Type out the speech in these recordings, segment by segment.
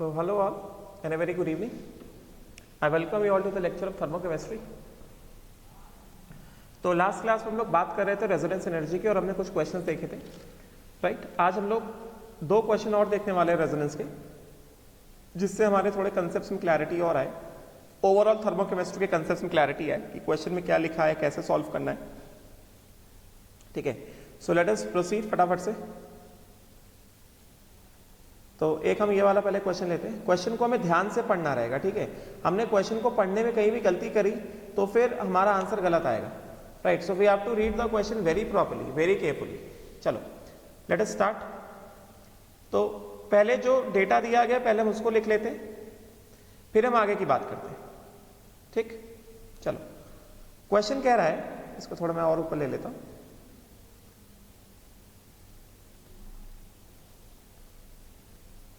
So hello all and a very good evening. I welcome you all to the lecture of thermochemistry. तो last class में हम लोग बात कर रहे थे रेजोनेंस एनर्जी की और हमने कुछ क्वेश्चंस देखे थे, राइट। आज हम लोग दो क्वेश्चन और देखने वाले हैं रेजोनेंस के, जिससे हमारे थोड़े कंसेप्ट्स में क्लैरिटी और आए, ओवरऑल थर्मोकेमिस्ट्री के कंसेप्ट्स में क्लैरिटी आए कि क्वेश्चन में क्या लिखा है, कैसे सॉल्व करना है, ठीक है। सो लेट अस प्रोसीड फटाफट से। तो एक हम ये वाला पहले क्वेश्चन लेते हैं। क्वेश्चन को हमें ध्यान से पढ़ना रहेगा, ठीक है। हमने क्वेश्चन को पढ़ने में कहीं भी गलती करी तो फिर हमारा आंसर गलत आएगा, right. So we have to read the question very properly, very carefully. चलो लेट अस स्टार्ट। तो पहले जो डेटा दिया गया पहले हम उसको लिख लेते हैं, फिर हम आगे की बात करते हैं, ठीक। चलो क्वेश्चन कह रहा है, इसको थोड़ा मैं और ऊपर ले लेता हूं।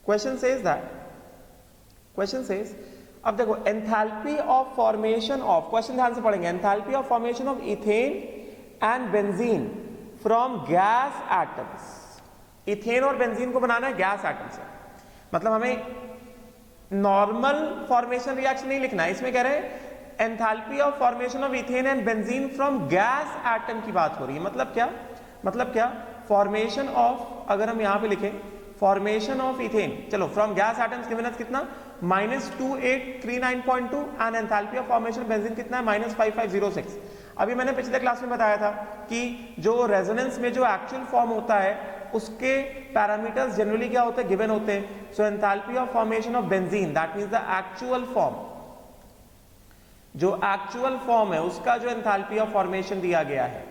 क्वेश्चन सेज अब देखो, enthalpy of formation of, question ध्यान से पढ़ेंगे, enthalpy of formation of ethane and benzene from gas atoms. Ethane और बेंजीन को बनाना है गैस एटम से, मतलब हमें नॉर्मल फॉर्मेशन रिएक्शन नहीं लिखना है, इसमें कह रहे हैं enthalpy of formation of ethane and benzene from gas atom की बात हो रही है। मतलब क्या फॉर्मेशन ऑफ, अगर हम यहां पे लिखें फॉर्मेशन ऑफ इथेन, चलो from gas atoms given us कितना -2839.2 and enthalpy of formation benzene कितना है -5506। अभी मैंने पिछले क्लास में बताया था कि जो रेजोनेंस में जो एक्चुअल फॉर्म होता है उसके पैरामीटर्स जनरली क्या होते हैं, गिवन होते हैं। So enthalpy of formation of benzene that means the actual form, जो एक्चुअल फॉर्म है उसका जो एंथैल्पी ऑफ फॉर्मेशन दिया गया है,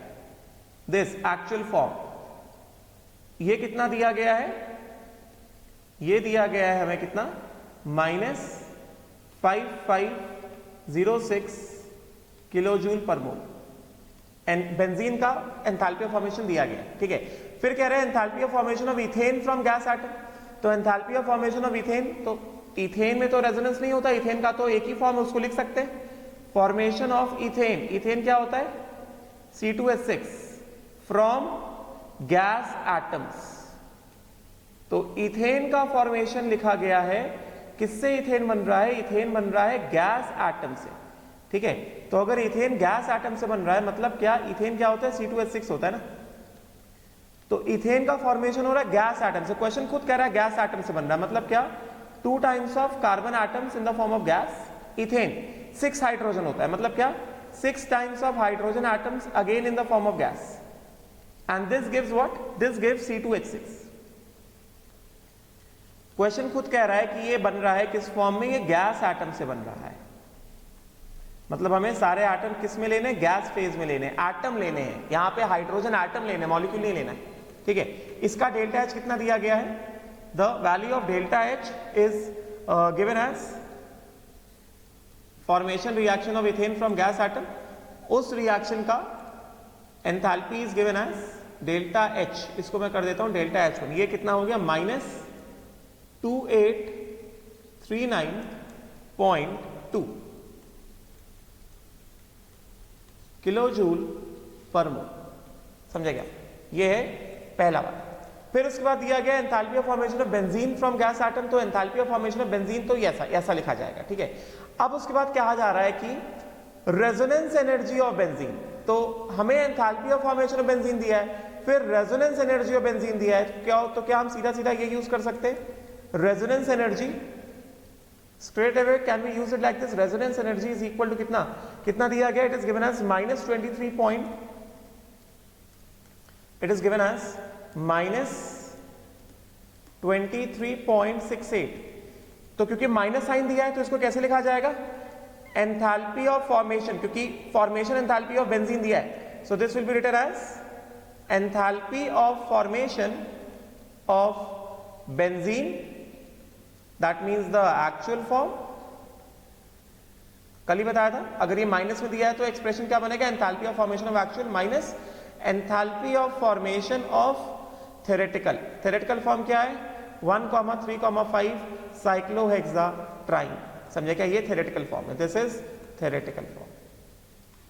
दिस एक्चुअल फॉर्म, ये कितना दिया गया है, ये दिया गया है हमें कितना -5506 kilojoule per mole. And benzene का एंथैल्पी ऑफ फॉर्मेशन दिया गया, ठीक है। फिर कह रहे हैं enthalpy of formation of ethane from gas atom. तो enthalpy of formation of ethane, तो इथेन में तो रेजोनेंस नहीं होता, इथेन का तो एक ही फॉर्म है, उसको लिख सकते हैं फॉर्मेशन ऑफ इथेन। इथेन क्या होता है C2H6 फ्रॉम गैस एटम्स। तो इथेन का फॉर्मेशन लिखा गया है, किससे इथेन बन रहा है, इथेन बन रहा है गैस एटम से, ठीक है। तो अगर इथेन गैस एटम से बन रहा है मतलब क्या, इथेन क्या होता है C2H6 होता है ना, तो इथेन का फॉर्मेशन हो रहा है गैस एटम से। क्वेश्चन खुद कह रहा है गैस एटम से बन रहा है, मतलब क्या 2 times of carbon atoms in the form of gas. Ethane 6 hydrogen होता है, मतलब क्या 6 times of hydrogen atoms again in the form of gas, and this gives what, this gives C2H6। Question खुद कह रहा है कि ये बन रहा है किस फॉर्म में, ये गैस एटम से बन रहा है, मतलब हमें सारे एटम किस में लेने, गैस फेज में लेने, एटम लेने हैं, यहां पे हाइड्रोजन एटम लेने, मॉलिक्यूल नहीं लेना है, ठीक है। इसका डेल्टा H कितना दिया गया है, the value of delta H is given as formation reaction of ethane from gas atom, उस रिएक्शन का enthalpy is given as delta H, इसको मैं कर देता हूं डेल्टा H1। ये कितना हो गया -2839.2 किलोजूल पर मोल, समझे क्या, ये है पहला बात। फिर उसके बाद दिया गया enthalpy of formation of benzene from gas atom, तो enthalpy of formation of benzene तो ऐसा लिखा जाएगा, ठीक है। अब उसके बाद कहा जा रहा है कि रेजोनेंस एनर्जी ऑफ बेंजीन, तो हमें enthalpy of formation of benzene दिया है, फिर रेजोनेंस एनर्जी ऑफ बेंजीन दिया है, क्या हम सीधा सीधा ये यूज कर सकते हैं, resonance energy straight away can we use it like this, resonance energy is equal to कितना दिया गया, it is given as -23.68। तो क्योंकि माइनस साइन दिया है तो इसको कैसे लिखा जाएगा, एंथैल्पी ऑफ फॉर्मेशन, क्योंकि फॉर्मेशन एंथैल्पी ऑफ बेंजीन दिया है, so this will be written as enthalpy of formation of benzene, that means the actual form. कल ही बताया था, अगर ये माइनस में दिया है तो एक्सप्रेशन क्या बनेगा, enthalpy of formation of actual minus enthalpy of formation of theoretical. Theoretical form क्या है 1,3,5 साइक्लोहेक्साट्राइन, समझे क्या, ये थ्योरेटिकल फॉर्म है, this is theoretical form,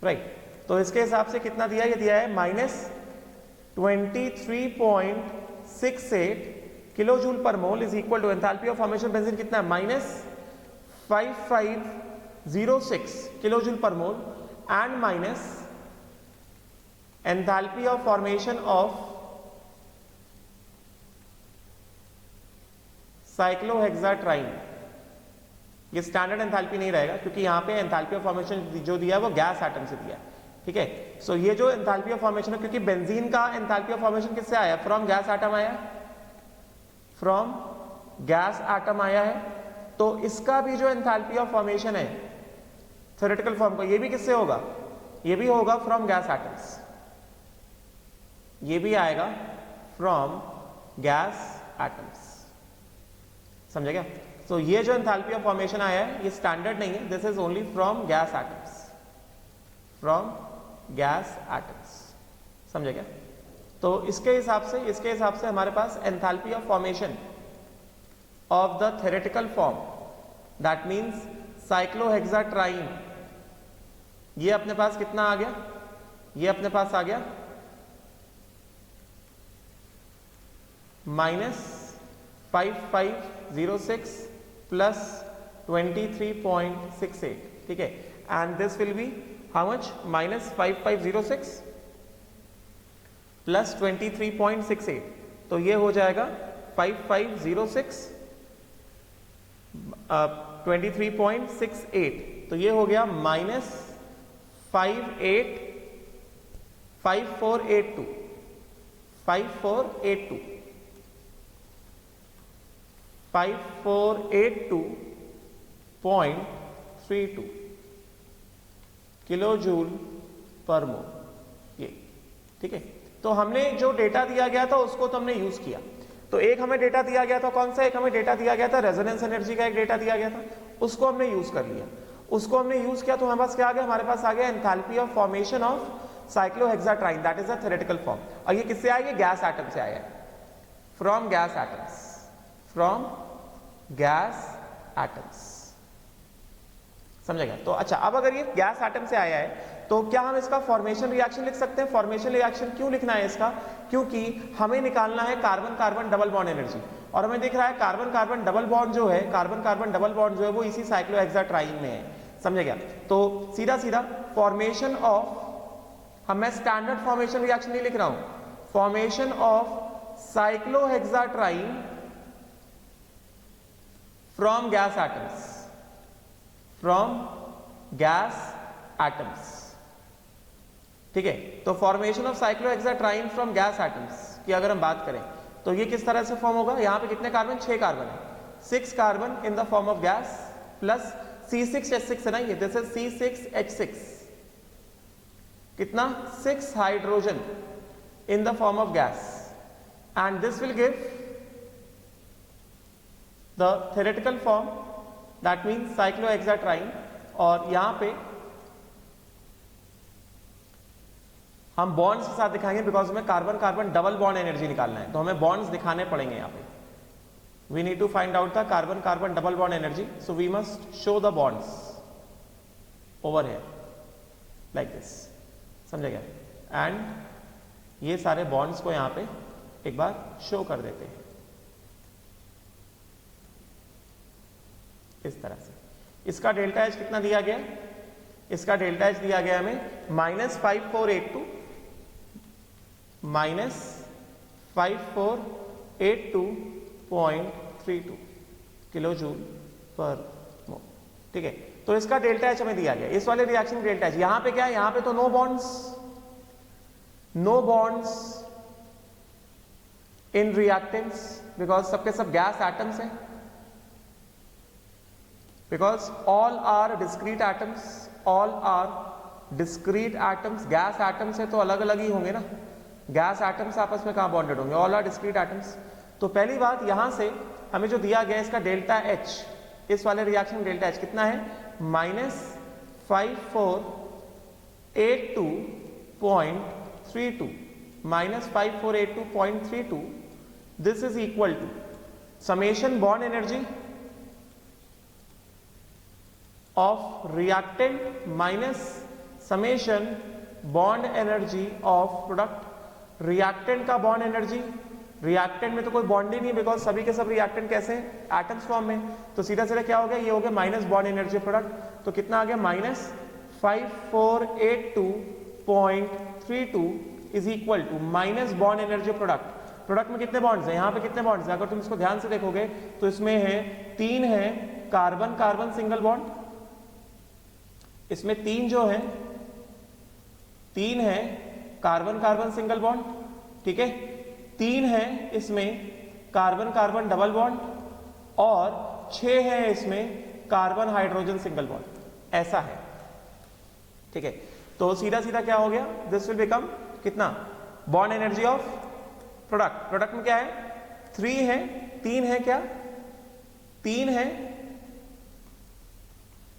right. तो इसके हिसाब से कितना दिया, ये दिया है -23.68 kilo joule per mole is equal to enthalpy of formation benzene कितना है, -5506 kilo joule per mole and minus enthalpy of formation of cyclohexatriene. ये स्टैंडर्ड एंथैल्पी नहीं रहेगा क्योंकि यहां पे एंथैल्पी ऑफ फॉर्मेशन जो दिया है वो गैस एटम से दिया है, ठीक है। सो ये जो एंथैल्पी ऑफ फॉर्मेशन है, क्योंकि बेंजीन का एंथैल्पी ऑफ फॉर्मेशन किससे आया, फ्रॉम गैस एटम आया, फ्रॉम गैस एटम आया है, तो इसका भी जो एंथैल्पी ऑफ फॉर्मेशन है थ्योरेटिकल फॉर्म का, ये भी किससे होगा, ये भी होगा फ्रॉम गैस एटम्स, ये भी आएगा फ्रॉम गैस एटम्स, समझे क्या। तो ये जो एंथैल्पी ऑफ फॉर्मेशन आया है ये स्टैंडर्ड नहीं है, this is only from gas atoms, from gas atoms, समझे क्या। तो इसके हिसाब से हमारे पास enthalpy of formation of the theoretical form, that means cyclohexatriene, ये अपने पास कितना आ गया, ये अपने पास आ गया -5506 प्लस 23.68, ठीक है, and this will B how much, -5506 plus 23.68, तो ये हो जाएगा 5506 23.68, तो ये हो गया -5482 5482.32 किलो जूल पर मोल, ये ठीक है। तो हमने जो डेटा दिया गया था उसको तो हमने यूज किया। तो एक हमें डेटा दिया गया था, कौन सा, एक हमें डेटा दिया गया था रेजोनेंस एनर्जी का, एक डेटा दिया गया था, उसको हमने यूज कर लिया, उसको हमने यूज किया, तो हमारे पास क्या आ गया, हमारे पास आ गया enthalpy of formation of cyclohexatriene, that is a theoretical form. और ये किससे आया, गैस एटम से आया, from gas atoms, from gas atoms, समझेगा। तो अच्छा, अब अगर ये गैस एटम से आया है तो क्या हम इसका फॉर्मेशन रिएक्शन लिख सकते हैं। फॉर्मेशन रिएक्शन क्यों लिखना है इसका, क्योंकि हमें निकालना है carbon carbon double bond energy, और हमें दिख रहा है कार्बन कार्बन डबल बॉन्ड जो है, कार्बन कार्बन डबल बॉन्ड जो है वो इसी साइक्लोहेक्साट्राइन में है, समझे क्या। तो सीधा सीधा फॉर्मेशन ऑफ, मैं स्टैंडर्ड फॉर्मेशन रिएक्शन नहीं लिख रहा हूं, formation of cyclohexatriene from gas atoms, from gas atoms, ठीक है। तो formation of cyclohexatriene from gas atoms की अगर हम बात करें तो ये किस तरह से फॉर्म होगा, यहां पे कितने कार्बन, 6 कार्बन है, 6 carbon in the form of gas plus C6H6 है ना, ये दिस इज C6H6, कितना, 6 hydrogen in the form of gas, and this will give the theoretical form, that means cyclohexatriene. और यहां पे हम बॉन्ड्स के साथ दिखाएंगे बिकॉज हमें carbon carbon double bond energy निकालना है, तो हमें बॉन्ड्स दिखाने पड़ेंगे यहां पे। We need to find out the carbon carbon double bond energy, so we must show the bonds over here like this, समझेगा। एंड ये सारे बॉन्ड्स को यहां पे एक बार शो कर देते हैं इस तरह से। इसका डेल्टा एच कितना दिया गया, इसका डेल्टा एच दिया गया हमें -5482 -5482.32 किलो जूल पर मोल, ठीक है। तो इसका डेल्टा एच हमें दिया गया, इस वाले रिएक्शन डेल्टा एच। यहां पे क्या है, यहां पे तो no bonds in reactants because सबके सब गैस एटम्स हैं, because all are discrete atoms, gas atoms है तो अलग अलग ही होंगे ना, गैस एटम्स आपस में कहां बॉन्डेड होंगे, ऑल आर डिस्क्रीट एटम्स। तो पहली बात यहां से हमें जो दिया गया इसका डेल्टा एच, इस वाले रिएक्शन डेल्टा एच कितना है, -5482.32 -5482.32, this is equal to summation bond energy of reactant minus summation bond energy of product। reactant का bond energy रिएक्टेंट में तो कोई बॉन्ड ही नहीं, बिकॉज सभी के सब रिएक्टेंट कैसे हैं, एटम्स फॉर्म में। तो सीधा सीधा क्या हो गया, ये हो गया माइनस बॉन्ड एनर्जी प्रोडक्ट। तो कितना आ गया, minus 5482.32 is equal to minus bond energy product. Product में कितने बॉन्ड्स हैं, यहाँ पे कितने बॉन्ड्स हैं, अगर तुम इसको ध्यान से देखोगे तो इसमें है 3 है कार्बन कार्बन सिंगल बॉन्ड, इसमें 3 जो है 3 है कार्बन कार्बन सिंगल बॉन्ड, ठीक है, 3 है इसमें कार्बन कार्बन डबल बॉन्ड और 6 है इसमें कार्बन हाइड्रोजन सिंगल बॉन्ड, ऐसा है, ठीक है। तो सीधा सीधा क्या हो गया, दिस विल बिकम कितना, bond energy of product. Product में क्या है, 3 है, 3 है क्या, 3 है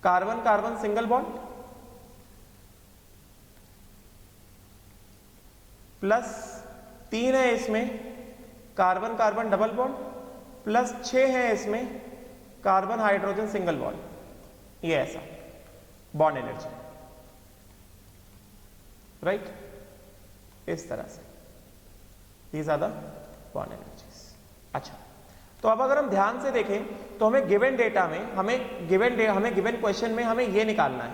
carbon carbon single bond plus 3 है इसमें carbon carbon double bond plus 6 है इसमें कार्बन हाइड्रोजन सिंगल बॉन्ड, ये ऐसा बॉन्ड एनर्जी, राइट, इस तरह से these are the bond energies. अच्छा, तो अब अगर हम ध्यान से देखें तो हमें गिवन डेटा में हमें गिवन क्वेश्चन में हमें ये निकालना है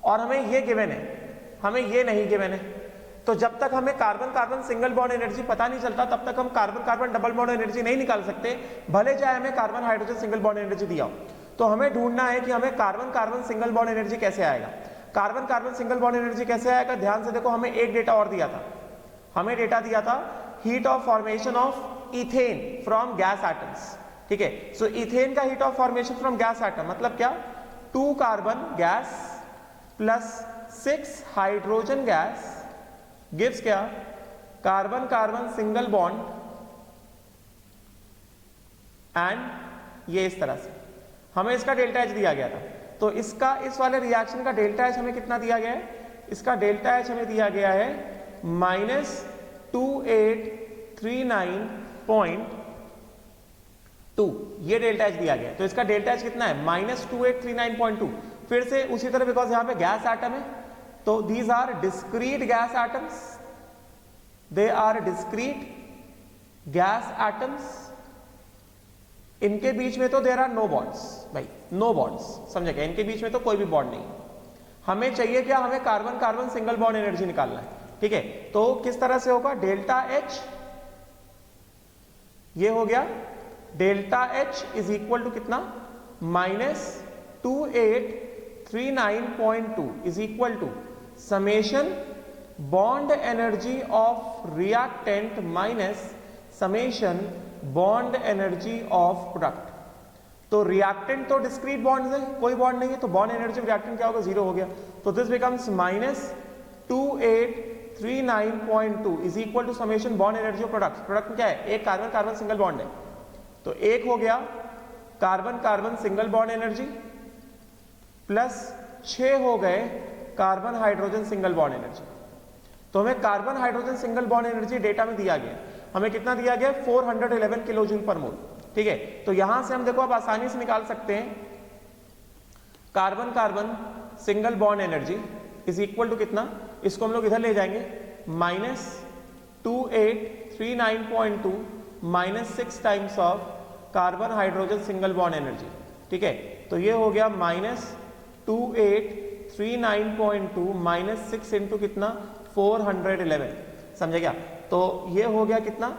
और हमें ये गिवन है, हमें ये नहीं गिवन है। तो जब तक हमें carbon carbon single bond energy पता नहीं चलता तब तक हम carbon carbon double bond energy नहीं निकाल सकते, भले चाहे हमें carbon hydrogen single bond energy दिया हो। तो हमें ढूंढना है कि हमें carbon carbon single bond energy कैसे आएगा। Carbon carbon single bond energy कैसे आएगा, ध्यान से देखो, हमें एक डेटा और दिया था, हमें डेटा दिया था heat of formation of ethane from gas atoms, ठीक है। सो इथेन का heat of formation from gas atom मतलब क्या, 2 carbon gas plus 6 hydrogen gas gives क्या, carbon carbon single bond and ये इस तरह से हमें इसका डेल्टा एच दिया गया था। तो इसका इस वाले रिएक्शन का डेल्टा एच हमें कितना दिया गया है, इसका डेल्टा एच हमें दिया गया है -2839.2, ये डेल्टा एच दिया गया है। तो इसका डेल्टा एच कितना है, -2839.2। फिर से उसी तरह, बिकॉज यहां पे गैस एटम है तो these are discrete gas atoms, they are discrete gas atoms, इनके बीच में तो देयर आर नो बॉन्ड्स, भाई नो बॉन्ड्स, समझे क्या, इनके बीच में तो कोई भी बॉन्ड नहीं। हमें चाहिए क्या, हमें carbon carbon single bond energy निकालना है, ठीक है। तो किस तरह से होगा, डेल्टा एच, ये हो गया delta H is equal to कितना, -2839.2 is equal to summation bond energy of reactant minus summation bond energy of product. तो रिएक्टेंट तो डिस्क्रीट बॉन्ड्स है, कोई बॉन्ड नहीं है, तो बॉन्ड एनर्जी ऑफ रिएक्टेंट क्या होगा, 0 हो गया। तो this becomes -2839.2 is equal to summation bond energy of product. Product में क्या है, एक कार्बन कार्बन सिंगल बॉन्ड है, तो एक हो गया carbon carbon single bond energy plus 6 हो गए carbon hydrogen single bond energy. तो हमें carbon hydrogen single bond energy data में दिया गया, हमें कितना दिया गया, 411 किलो जूल पर मोल, ठीक है। तो यहां से हम देखो अब आसानी से निकाल सकते हैं carbon carbon single bond energy is equal to कितना, इसको हम लोग इधर ले जाएंगे, -2839.2 -6 times of carbon hydrogen single bond energy, ठीक है। तो ये हो गया -2839.2 -6 इंटू कितना, 411, समझे क्या। तो ये हो गया कितना,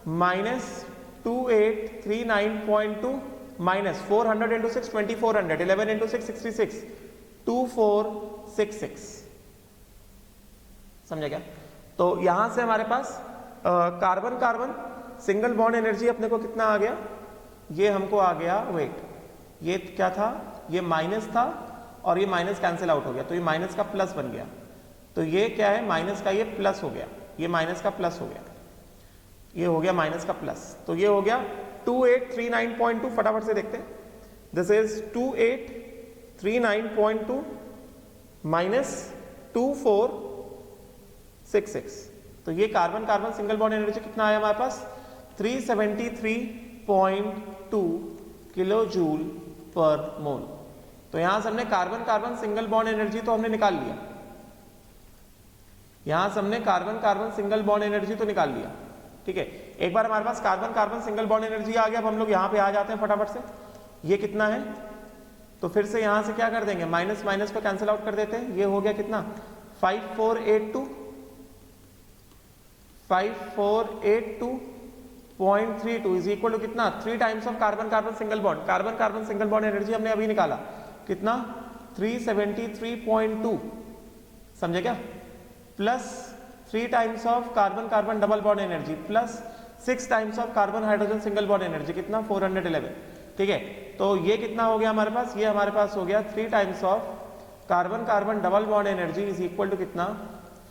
-2839.2 -400 इंटू 6 2400, 11 इंटू 6 66, 2466, समझे क्या। तो यहां से हमारे पास carbon carbon single bond energy अपने को कितना आ गया, ये हमको आ गया, वेट, ये क्या था, ये माइनस था और ये माइनस कैंसिल आउट हो गया, तो ये माइनस का प्लस बन गया। तो ये क्या है, माइनस का ये प्लस हो गया, ये माइनस का प्लस हो गया, ये हो गया माइनस का प्लस। तो ये हो गया 2839.2, फटाफट से देखते हैं, दिस इज 2839.2 -2466। तो ये carbon carbon single bond energy कितना आया हमारे पास, 373.2 किलो जूल पर मोल। तो यहां से हमने carbon carbon single bond energy तो हमने निकाल लिया, यहां से हमने carbon carbon single bond energy तो निकाल लिया, ठीक है। एक बार हमारे पास carbon carbon single bond energy आ गया, अब हम लोग यहाँ पे आ जाते हैं फटाफट से। ये कितना है, तो फिर से यहाँ से क्या कर देंगे, माइनस माइनस को कैंसिल आउट कर देते हैं। ये हो गया कितना 5482.32 इज इक्वल टू कितना 3 times of carbon carbon single bond. Carbon carbon single bond energy हमने अभी निकाला कितना 373.2, समझे क्या, plus 3 times of carbon carbon double bond energy plus 6 times of carbon hydrogen single bond energy कितना 411। ठीक है, तो ये कितना हो गया हमारे पास, ये हमारे पास हो गया 3 times of carbon carbon double bond energy is equal to कितना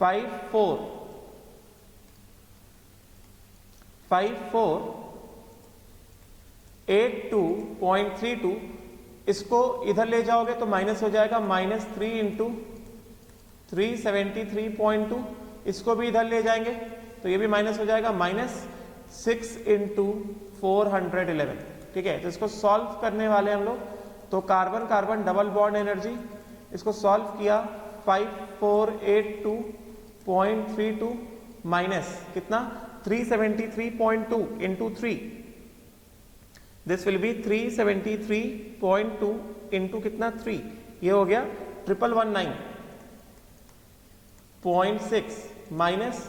5482.32। इसको इधर ले जाओगे तो माइनस हो जाएगा -3 इंटू 373.2। इसको भी इधर ले जाएंगे तो ये भी माइनस हो जाएगा -6 इंटू 411। ठीक है, तो इसको सॉल्व करने वाले हम लोग, तो carbon carbon double bond energy इसको सॉल्व किया 5482.32 माइनस कितना 373.2 into 3, this will B 373.2 into कितना 3, ये हो गया 1119.6 माइनस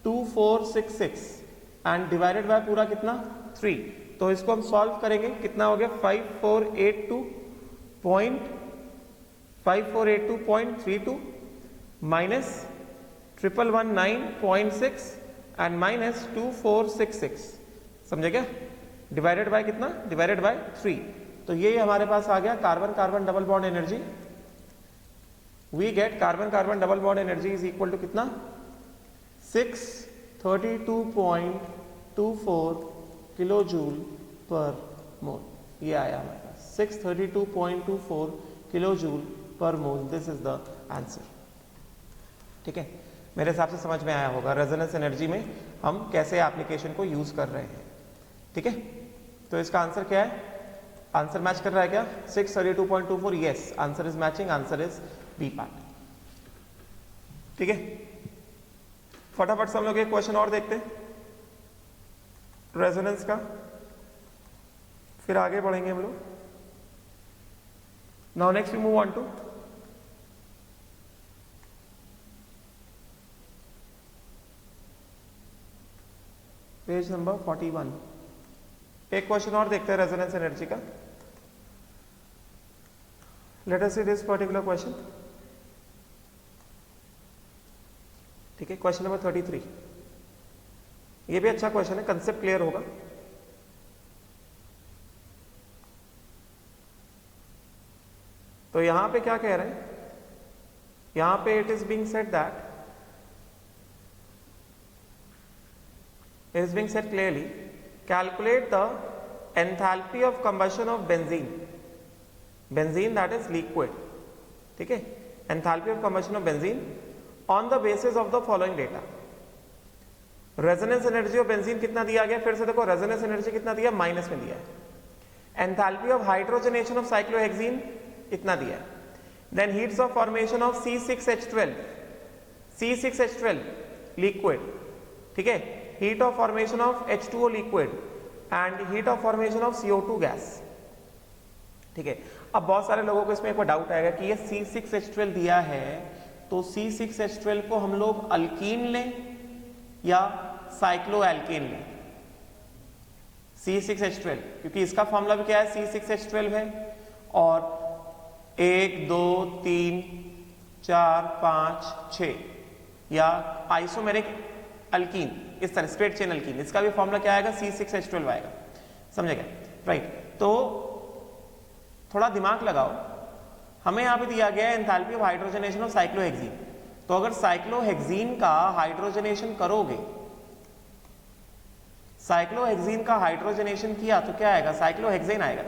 2466 एंड डिवाइडेड बाय पूरा कितना 3। तो इसको हम सॉल्व करेंगे, कितना हो गया 5482.32 माइनस 1119.6 एंड माइनस 2466, समझे क्या, डिवाइडेड बाय कितना, डिवाइडेड बाय 3। तो ये हमारे पास आ गया carbon carbon double bond energy. We get carbon carbon double bond energy is equal to कितना 632.24 किलो जूल पर मोल। ये आया हमारे पास 632.24 kilo joule per mole, this is the answer. ठीक है, मेरे हिसाब से समझ में आया होगा रेजोनेंस एनर्जी में हम कैसे एप्लीकेशन को यूज कर रहे हैं। ठीक है, तो इसका आंसर क्या है, आंसर मैच कर रहा है क्या 632.24, yes answer is matching, answer is B part. ठीक है, फटाफट से हम लोग एक क्वेश्चन और देखते हैं रेजोनेंस का, फिर आगे बढ़ेंगे हम लोग। Now next we move on to page number 41। एक क्वेश्चन और देखते हैं रेजोनेंस एनर्जी का। Let us see this particular question. ठीक है, क्वेश्चन नंबर 33। ये भी अच्छा क्वेश्चन है, कंसेप्ट क्लियर होगा। तो यहां पे क्या कह रहे हैं, यहां पे it is being said that, it is being said clearly, calculate the enthalpy of combustion of benzene that is liquid. ठीक है, enthalpy of combustion of benzene on the basis of the following data. Resonance energy of benzene कितना दिया गया, फिर से देखो resonance energy कितना दिया, माइनस में दिया है। Enthalpy of hydrogenation of cyclohexene इतना दिया है। Then heats of formation of C6H12 liquid. ठीक है, heat of formation of H2O liquid and heat of formation of CO2 gas। ठीक है, अब बहुत सारे लोगों को इसमें एक बार डाउट आएगा कि ये C6H12 दिया है, तो C6H12 को हम लोग अल्कीन लें या साइक्लोएल्केन लें। C6H12 क्योंकि इसका फॉर्मूला भी क्या है, C6H12 है, और 1 2 3 4 5 6 या आइसोमेरिक अल्कीन, इस तरह स्ट्रेट चेन अल्कीन, इसका भी फॉर्मूला क्या आएगा, C6H12 आएगा। समझेगा, राइट। तो थोड़ा दिमाग लगाओ, हमें यहां पे दिया गया है enthalpy of hydrogenation of cyclohexene. तो अगर साइक्लोहेक्सीन का हाइड्रोजनेशन करोगे, साइक्लोहेक्सीन का हाइड्रोजनेशन किया तो क्या आएगा, साइक्लोहेक्सेन आएगा।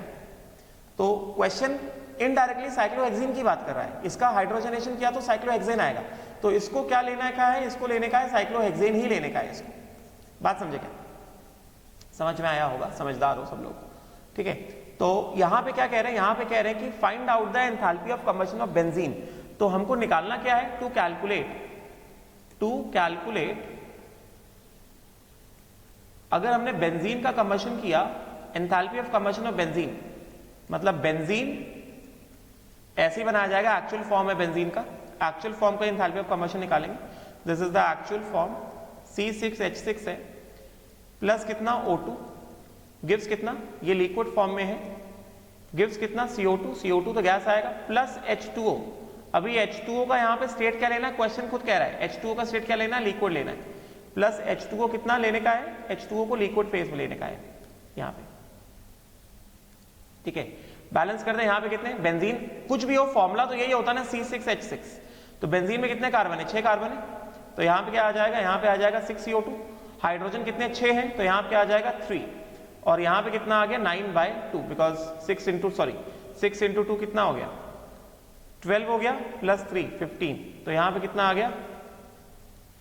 तो क्वेश्चन इनडायरेक्टली साइक्लोहेक्सीन की बात कर रहा है, इसका हाइड्रोजनेशन किया तो साइक्लोहेक्सेन आएगा। तो इसको क्या लेने का है, इसको लेने का है साइक्लोहेक्सेन ही लेने का है इसको। बात समझे क्या, समझ में आया होगा, समझदार हो सब लोग। ठीक है, तो यहां पे क्या कह रहे हैं, यहां पे कह रहे हैं कि find out the enthalpy of combustion of benzene. तो हमको निकालना क्या है, टू कैलकुलेट अगर हमने बेंजीन का कंबशन किया, enthalpy of combustion of benzene, मतलब बेंजीन ऐसे ही बनाया जाएगा, एक्चुअल फॉर्म है बेंजीन का, एक्चुअल फॉर्म का एंथैल्पी ऑफ कंबशन निकालेंगे, this is the actual form, C6H6 है प्लस कितना O2 गिव्स कितना, ये लिक्विड फॉर्म में है, गिव्स कितना CO2, CO2 तो गैस आएगा, प्लस H2O। अभी H2O का यहाँ पे स्टेट क्या लेना है, क्वेश्चन खुद कह रहा है H2O का स्टेट क्या लेना है, लिक्विड लेना है, प्लस H2O कितना लेने का है, H2O को लिक्विड फेज में लेने का है यहाँ पे, ठीक है। बैलेंस कर दे यहाँ पे कितने, बेंजीन कुछ भी हो फॉर्मूला तो यही होता है ना C6H6, तो बेंजीन में कितने कार्बन है, 6 कार्बन है, तो यहाँ पे क्या आ जाएगा, यहाँ पे आ जाएगा 6CO2, हाइड्रोजन कितने 6 हैं, तो यहाँ पे आ जाएगा 3, और यहाँ पे कितना आ गया 9/2, बिकॉज 6 इंटू 2 कितना हो गया 12 हो गया, प्लस 3 15, तो यहाँ पे कितना आ गया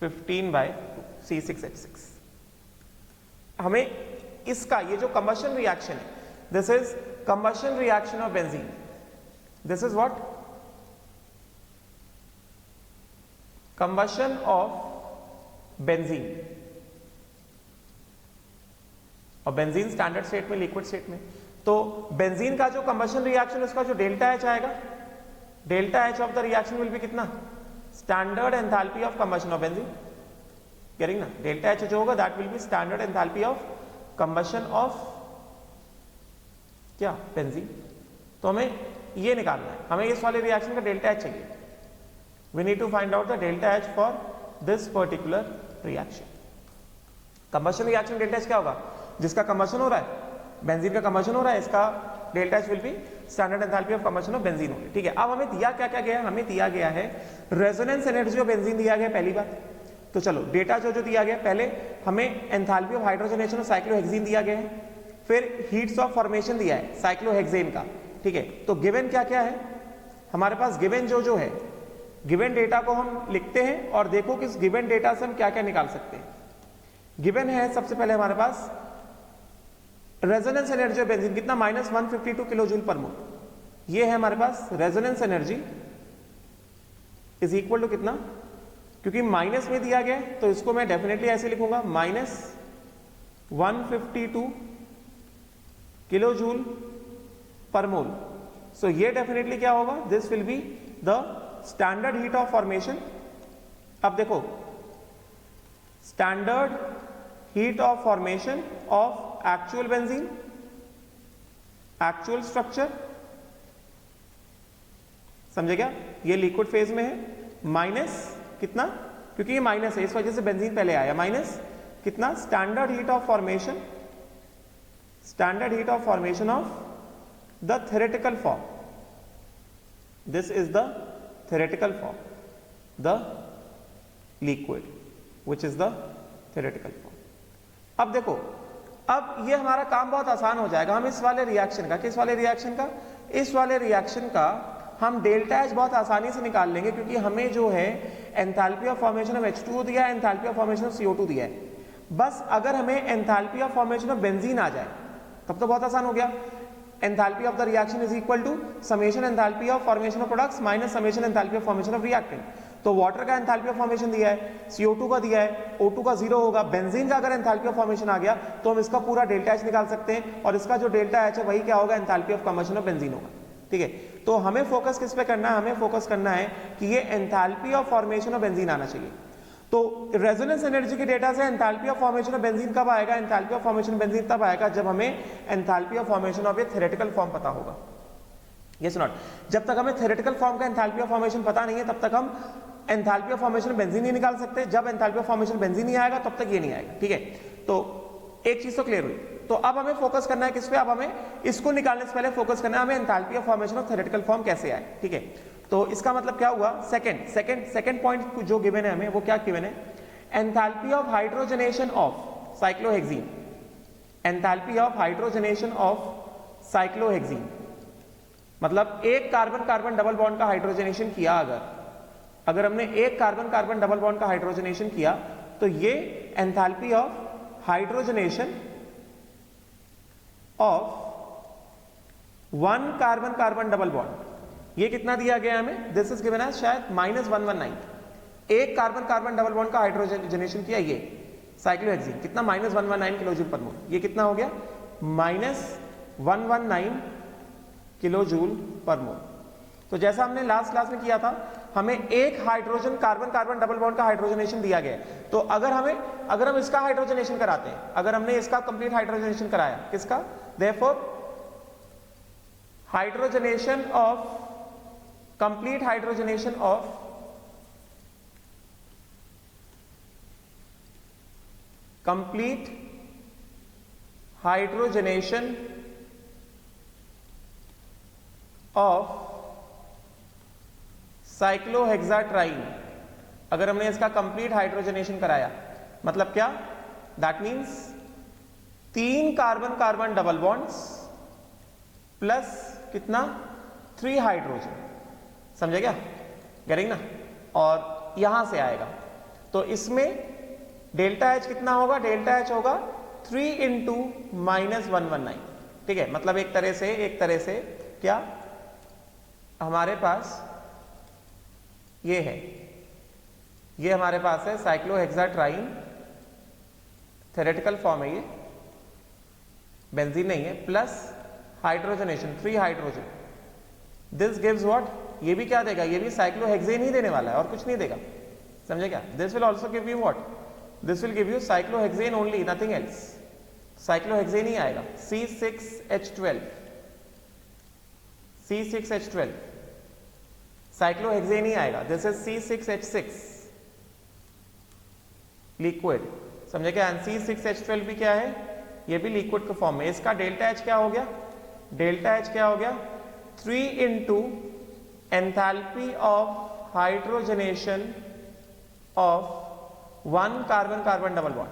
15/2 C6H6। हमें इसका ये जो कंबशन रिएक्शन है, this is combustion reaction of benzene, this is what, combustion of benzene, और बेंजीन स्टैंडर्ड स्टेट में, लिक्विड स्टेट में, तो बेंजीन का जो कंबशन रिएक्शन उसका जो डेल्टा H आएगा, delta H of the reaction will be कितना, standard enthalpy of combustion of benzene, करेंगे ना, डेल्टा H जो होगा that will be standard enthalpy of combustion of क्या, बेंजीन। तो हमें ये निकालना है, हमें इस वाले रिएक्शन का डेल्टा H चाहिए, we need to find out the delta H for this particular reaction। Combustion reaction delta H क्या होगा, जिसका कंबशन हो रहा है, बेंजीन का कंबशन हो रहा है, इसका delta H will be standard enthalpy of combustion of benzene होगी, ठीक है। अब हमें दिया क्या क्या गया, हमें दिया गया है रेजोनेंस एनर्जी ऑफ बेंजीन दिया गया पहली बात, तो चलो डेटा जो दिया गया, पहले हमें enthalpy of hydrogenation of cyclohexane दिया गया है, फिर हीट्स ऑफ फॉर्मेशन दिया है साइक्लोहेक्सेन का, ठीक है। तो गिवन क्या क्या है हमारे पास, गिवन जो है, गिवन डेटा को हम लिखते हैं और देखो कि इस गिवन डेटा से हम क्या क्या निकाल सकते हैं। गिवन है सबसे पहले हमारे पास रेजोनेंस एनर्जी ऑफ बेंजीन कितना, -152 किलो जूल पर मोल, ये है हमारे पास resonance energy is equal to कितना, क्योंकि माइनस में दिया गया तो इसको मैं डेफिनेटली ऐसे लिखूंगा, -152 किलो जूल पर मोल। सो ये डेफिनेटली क्या होगा, this will be the standard heat of formation. अब देखो standard heat of formation of actual benzene, actual structure, समझे क्या, ये लिक्विड फेज में है, माइनस कितना, क्योंकि ये माइनस है इस वजह से बेंजीन पहले आया, माइनस कितना, standard heat of formation, standard heat of formation of the theoretical form, this is the theoretical form, the liquid which is the theoretical form। अब देखो, अब ये हमारा काम बहुत आसान हो जाएगा, हम इस वाले रिएक्शन का, किस वाले रिएक्शन का, इस वाले रिएक्शन का हम डेल्टा H बहुत आसानी से निकाल लेंगे, क्योंकि हमें जो है enthalpy of formation of H2O दिया है, enthalpy of formation of CO2 दिया है। बस अगर हमें enthalpy of formation of benzene आ जाए तब तो बहुत आसान हो गया, enthalpy of the reaction is equal to summation enthalpy of formation of products minus summation enthalpy of formation of reactant. तो वाटर का एंथैल्पी ऑफ फॉर्मेशन दिया है, CO2 का दिया है, O2 का 0 होगा, बेंजीन का अगर एंथैल्पी ऑफ फॉर्मेशन आ गया तो हम इसका पूरा डेल्टा H निकाल सकते हैं, और इसका जो डेल्टा H है वही क्या होगा, enthalpy of combustion of benzene होगा, ठीक है। तो हमें फोकस किस पे करना है, हमें फोकस करना है कि ये enthalpy of formation of benzene आना चाहिए। तो रेजोनेंस एनर्जी के डेटा से enthalpy of formation of benzene कब आएगा, enthalpy of formation of benzene तब आएगा जब हमें enthalpy of formation of A theoretical form पता होगा, यस नॉट। जब तक हमें थ्योरेटिकल फॉर्म का एंथैल्पी ऑफ फॉर्मेशन पता नहीं है तब तक हम एंथैल्पी ऑफ फॉर्मेशन बेंजीन नहीं निकाल सकते, जब एंथैल्पी ऑफ फॉर्मेशन बेंजीन नहीं आएगा तब तक ये नहीं आएगा, ठीक है। तो एक चीज तो क्लियर हुई। तो अब हमें फोकस करना है किस पे, अब हमें इसको निकालने से पहले फोकस करना है हमें enthalpy of formation of theoretical form कैसे आए, ठीक है। तो इसका मतलब क्या हुआ, सेकंड पॉइंट जो गिवन है हमें, वो क्या गिवन है, enthalpy of hydrogenation of cyclohexene, enthalpy of hydrogenation of cyclohexene, मतलब एक कार्बन कार्बन डबल बॉन्ड का हाइड्रोजनेशन किया, अगर हमने एक कार्बन कार्बन डबल बॉन्ड का हाइड्रोजनेशन किया तो ये enthalpy of hydrogenation of one carbon carbon double bond, ये कितना दिया गया हमें, दिस इज गिवन एज शायद -119, एक कार्बन कार्बन डबल बॉन्ड का हाइड्रोजनेशन किया ये, साइक्लोहेक्सीन कितना -119 किलो जूल पर मोल, ये कितना हो गया -119 किलो जूल पर मोल। तो जैसा हमने लास्ट क्लास में किया था, हमें एक hydrogen carbon carbon double bond का हाइड्रोजनेशन दिया गया है। तो अगर हम इसका हाइड्रोजनेशन कराते हैं, अगर हमने इसका कंप्लीट हाइड्रोजनेशन कराया, किसका, therefore hydrogenation of complete hydrogenation of complete hydrogenation of cyclohexatriene, अगर हमने इसका कंप्लीट हाइड्रोजनेशन कराया, मतलब क्या, that means 3 carbon carbon double bonds plus कितना 3 हाइड्रोजन, समझे क्या, करेंगे ना, और यहां से आएगा तो इसमें डेल्टा एच कितना होगा, डेल्टा एच होगा 3 इंटू -119, ठीक है। मतलब एक तरह से क्या हमारे पास ये है, ये हमारे पास है साइक्लोहेक्साट्राइन, थ्योरेटिकल फॉर्म है ये, बेंजीन नहीं है, plus hydrogenation 3 hydrogen, this gives what, ये भी क्या देगा, ये भी साइक्लोहेक्सेन ही देने वाला है और कुछ नहीं देगा, समझे क्या। This will also give you what, this will give you cyclohexane only, nothing else, cyclohexane ही आएगा, C6H12 cyclohexane ही आएगा, this is C6H6 लिक्विड, समझे क्या, C6H12 भी क्या है, ये भी लिक्विड के फॉर्म में। इसका डेल्टा एच क्या हो गया, डेल्टा एच क्या हो गया 3 into enthalpy of hydrogenation of 1 carbon carbon double bond,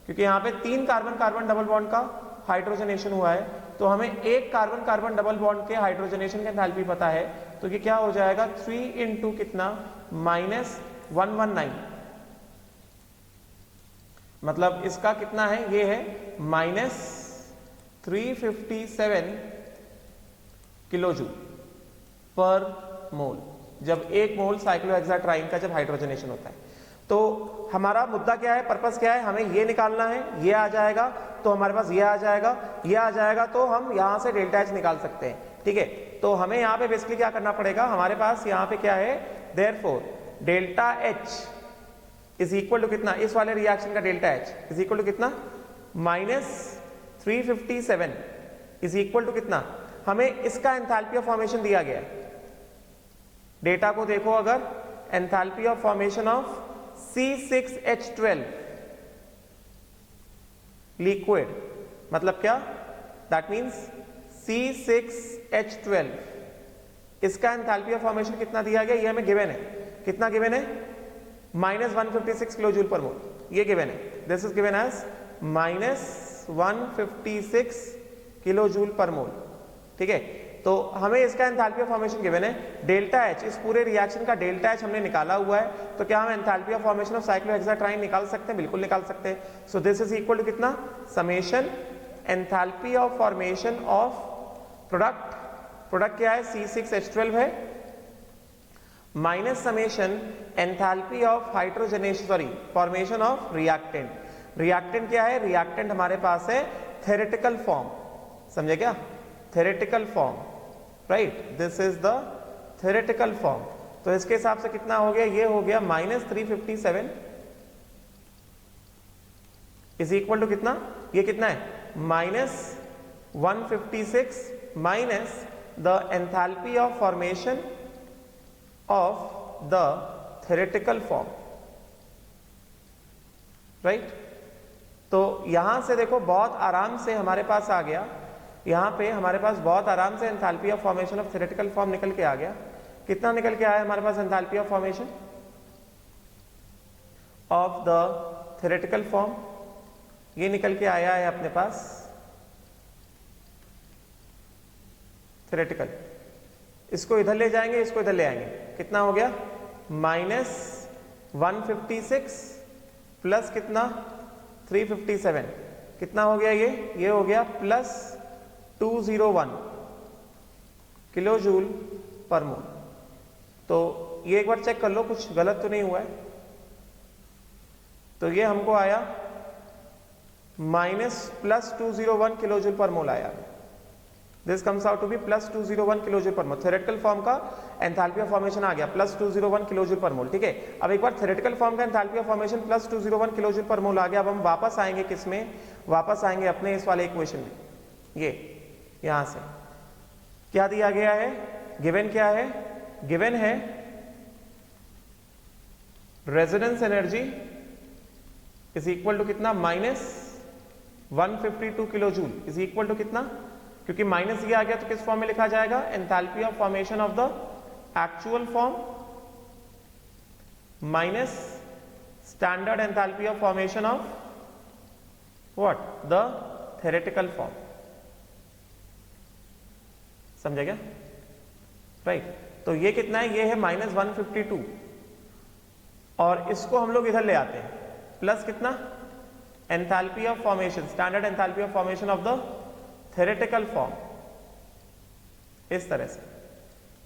क्योंकि यहां पे 3 कार्बन कार्बन डबल बॉन्ड का हाइड्रोजनेशन हुआ है, तो हमें एक कार्बन कार्बन डबल बॉन्ड के हाइड्रोजनेशन की एंथैल्पी पता है, तो ये क्या हो जाएगा 3 इंटू कितना -119, मतलब इसका कितना है, ये है -357 किलो जूल पर मोल, जब 1 मोल साइक्लोहेक्साट्राइन का जब हाइड्रोजनेशन होता है। तो हमारा मुद्दा क्या है, पर्पस क्या है, हमें ये निकालना है, ये आ जाएगा तो हमारे पास ये आ जाएगा, ये आ जाएगा तो हम यहां से डेल्टा एच निकाल सकते हैं, ठीक है। तो हमें यहां पे बेसिकली क्या करना पड़ेगा, हमारे पास यहां पे क्या है, therefore delta H is equal to कितना, इस वाले रिएक्शन का delta H is equal to कितना -357 इज इक्वल टू कितना, हमें इसका एंथैल्पी ऑफ फॉर्मेशन दिया गया है, डेटा को देखो, अगर enthalpy of formation of C6H12 liquid, मतलब क्या, दैट मींस C6H12, इसका एंथैल्पी ऑफ फॉर्मेशन कितना दिया गया, ये हमें गिवन है, कितना गिवन है -156 किलो जूल पर मोल, ये गिवन है, this is given as -156 kilo joule per mole, ठीक है। तो हमें इसका एंथैल्पी ऑफ फॉर्मेशन गिवन है, डेल्टा एच, इस पूरे रिएक्शन का डेल्टा एच हमने निकाला हुआ है, तो क्या हम enthalpy of formation of cyclohexatriene निकाल सकते हैं, बिल्कुल निकाल सकते हैं। So this is equal to कितना, summation enthalpy of formation of product क्या है C6H12 है, minus summation enthalpy of hydrogenation, sorry formation of reactant, reactant क्या है, रिएक्टेंट हमारे पास है थ्योरेटिकल फॉर्म, समझे क्या, theoretical form, right, this is the theoretical form. तो इसके हिसाब से कितना हो गया, ये हो गया -357 इज इक्वल टू कितना, ये कितना है -156 minus the enthalpy of formation of the theoretical form, right. तो यहां से देखो बहुत आराम से हमारे पास आ गया, यहां पे हमारे पास बहुत आराम से enthalpy of formation of theoretical form निकल के आ गया। कितना निकल के आया हमारे पास enthalpy of formation of the theoretical form, ये निकल के आया है अपने पास थ्योरेटिकल, इसको इधर ले जाएंगे, इसको इधर ले आएंगे, कितना हो गया -156 प्लस कितना 357, कितना हो गया ये हो गया +201 किलो जूल पर मोल। तो ये एक बार चेक कर लो कुछ गलत तो नहीं हुआ है। तो ये हमको आया minus plus 201 kilo joule per mole आया। This comes out to be plus 201 kilo joule per mole. Theoretical form का एंथैल्पी ऑफ फॉर्मेशन आ गया plus 201 kilo joule per mole. ठीक है, अब एक बार थ्योरेटिकल फॉर्म का enthalpy of formation plus 201 kilo joule per mole आ गया। अब हम वापस आएंगे किसमें, वापस आएंगे अपने इस वाले इक्वेशन में। ये यहां से क्या दिया गया है, गिवन क्या है, गिवन है resonance energy is equal to कितना, minus 152 kilo joule is equal to कितना, क्योंकि माइनस ये आ गया तो किस फॉर्म में लिखा जाएगा, enthalpy of formation of the actual form minus standard enthalpy of formation of what, the theoretical form. समझा क्या, राइट। तो ये कितना है, ये है माइनस 152 और इसको हम लोग इधर ले आते हैं प्लस कितना, enthalpy of formation, standard enthalpy of formation of the theoretical form, इस तरह से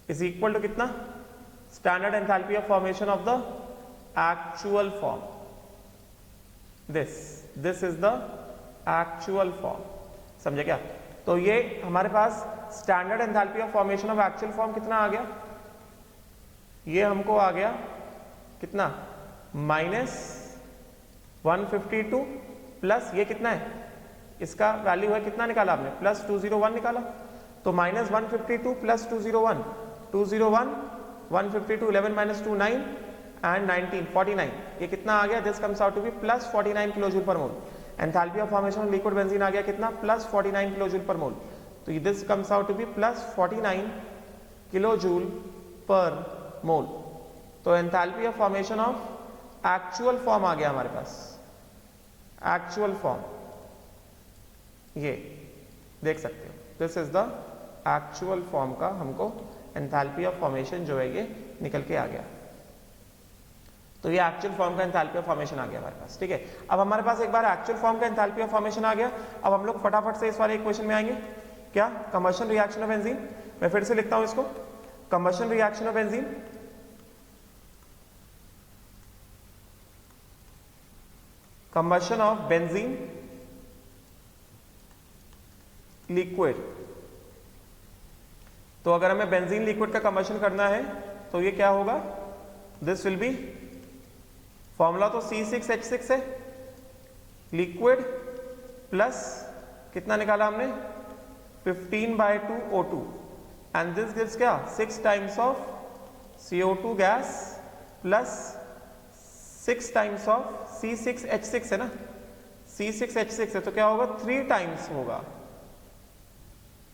इज इक्वल टू कितना, standard enthalpy of formation of the actual form. This is the actual form. समझे क्या, तो ये हमारे पास standard enthalpy of formation of actual form कितना आ गया, ये हमको आ गया कितना, माइनस 152 प्लस ये कितना है, इसका वैल्यू है कितना निकाला आपने, प्लस 201 निकाला। तो माइनस 152 प्लस 201, 201 152, 11 माइनस 2 9 एंड 19 49, ये कितना आ गया, this comes out to be plus 49 kilo joule per mole. Enthalpy of formation of liquid benzene आ गया कितना, plus 49 kilo joule per mole. तो this comes out to be plus 49 kilo joule per mole. तो enthalpy of formation of actual form आ गया हमारे पास, actual form, ये देख सकते हो, this is the actual form का हमको एंथैल्पी ऑफ फॉर्मेशन जो है ये निकल के आ गया। तो ये एक्चुअल फॉर्म का एंथैल्पी ऑफ फॉर्मेशन आ गया हमारे पास। ठीक है, अब हमारे पास एक बार एक्चुअल फॉर्म का एंथैल्पी ऑफ फॉर्मेशन आ गया। अब हम लोग फटाफट से इस वाले इक्वेशन में आएंगे, क्या, कंबशन रिएक्शन ऑफ बेंजीन। मैं फिर से लिखता हूं इसको, combustion reaction of benzene, combustion of benzene liquid. तो अगर हमें बेंजीन लिक्विड का कंबशन करना है तो ये क्या होगा, दिस विल बी, फॉर्मूला तो C6H6 है, लिक्विड प्लस कितना निकाला हमने, 15/2 O2 एंड दिस गिव्स क्या, 6 times of CO2 gas plus 6 times of C6H6 है ना, C6H6 है तो क्या होगा, 3 टाइम्स होगा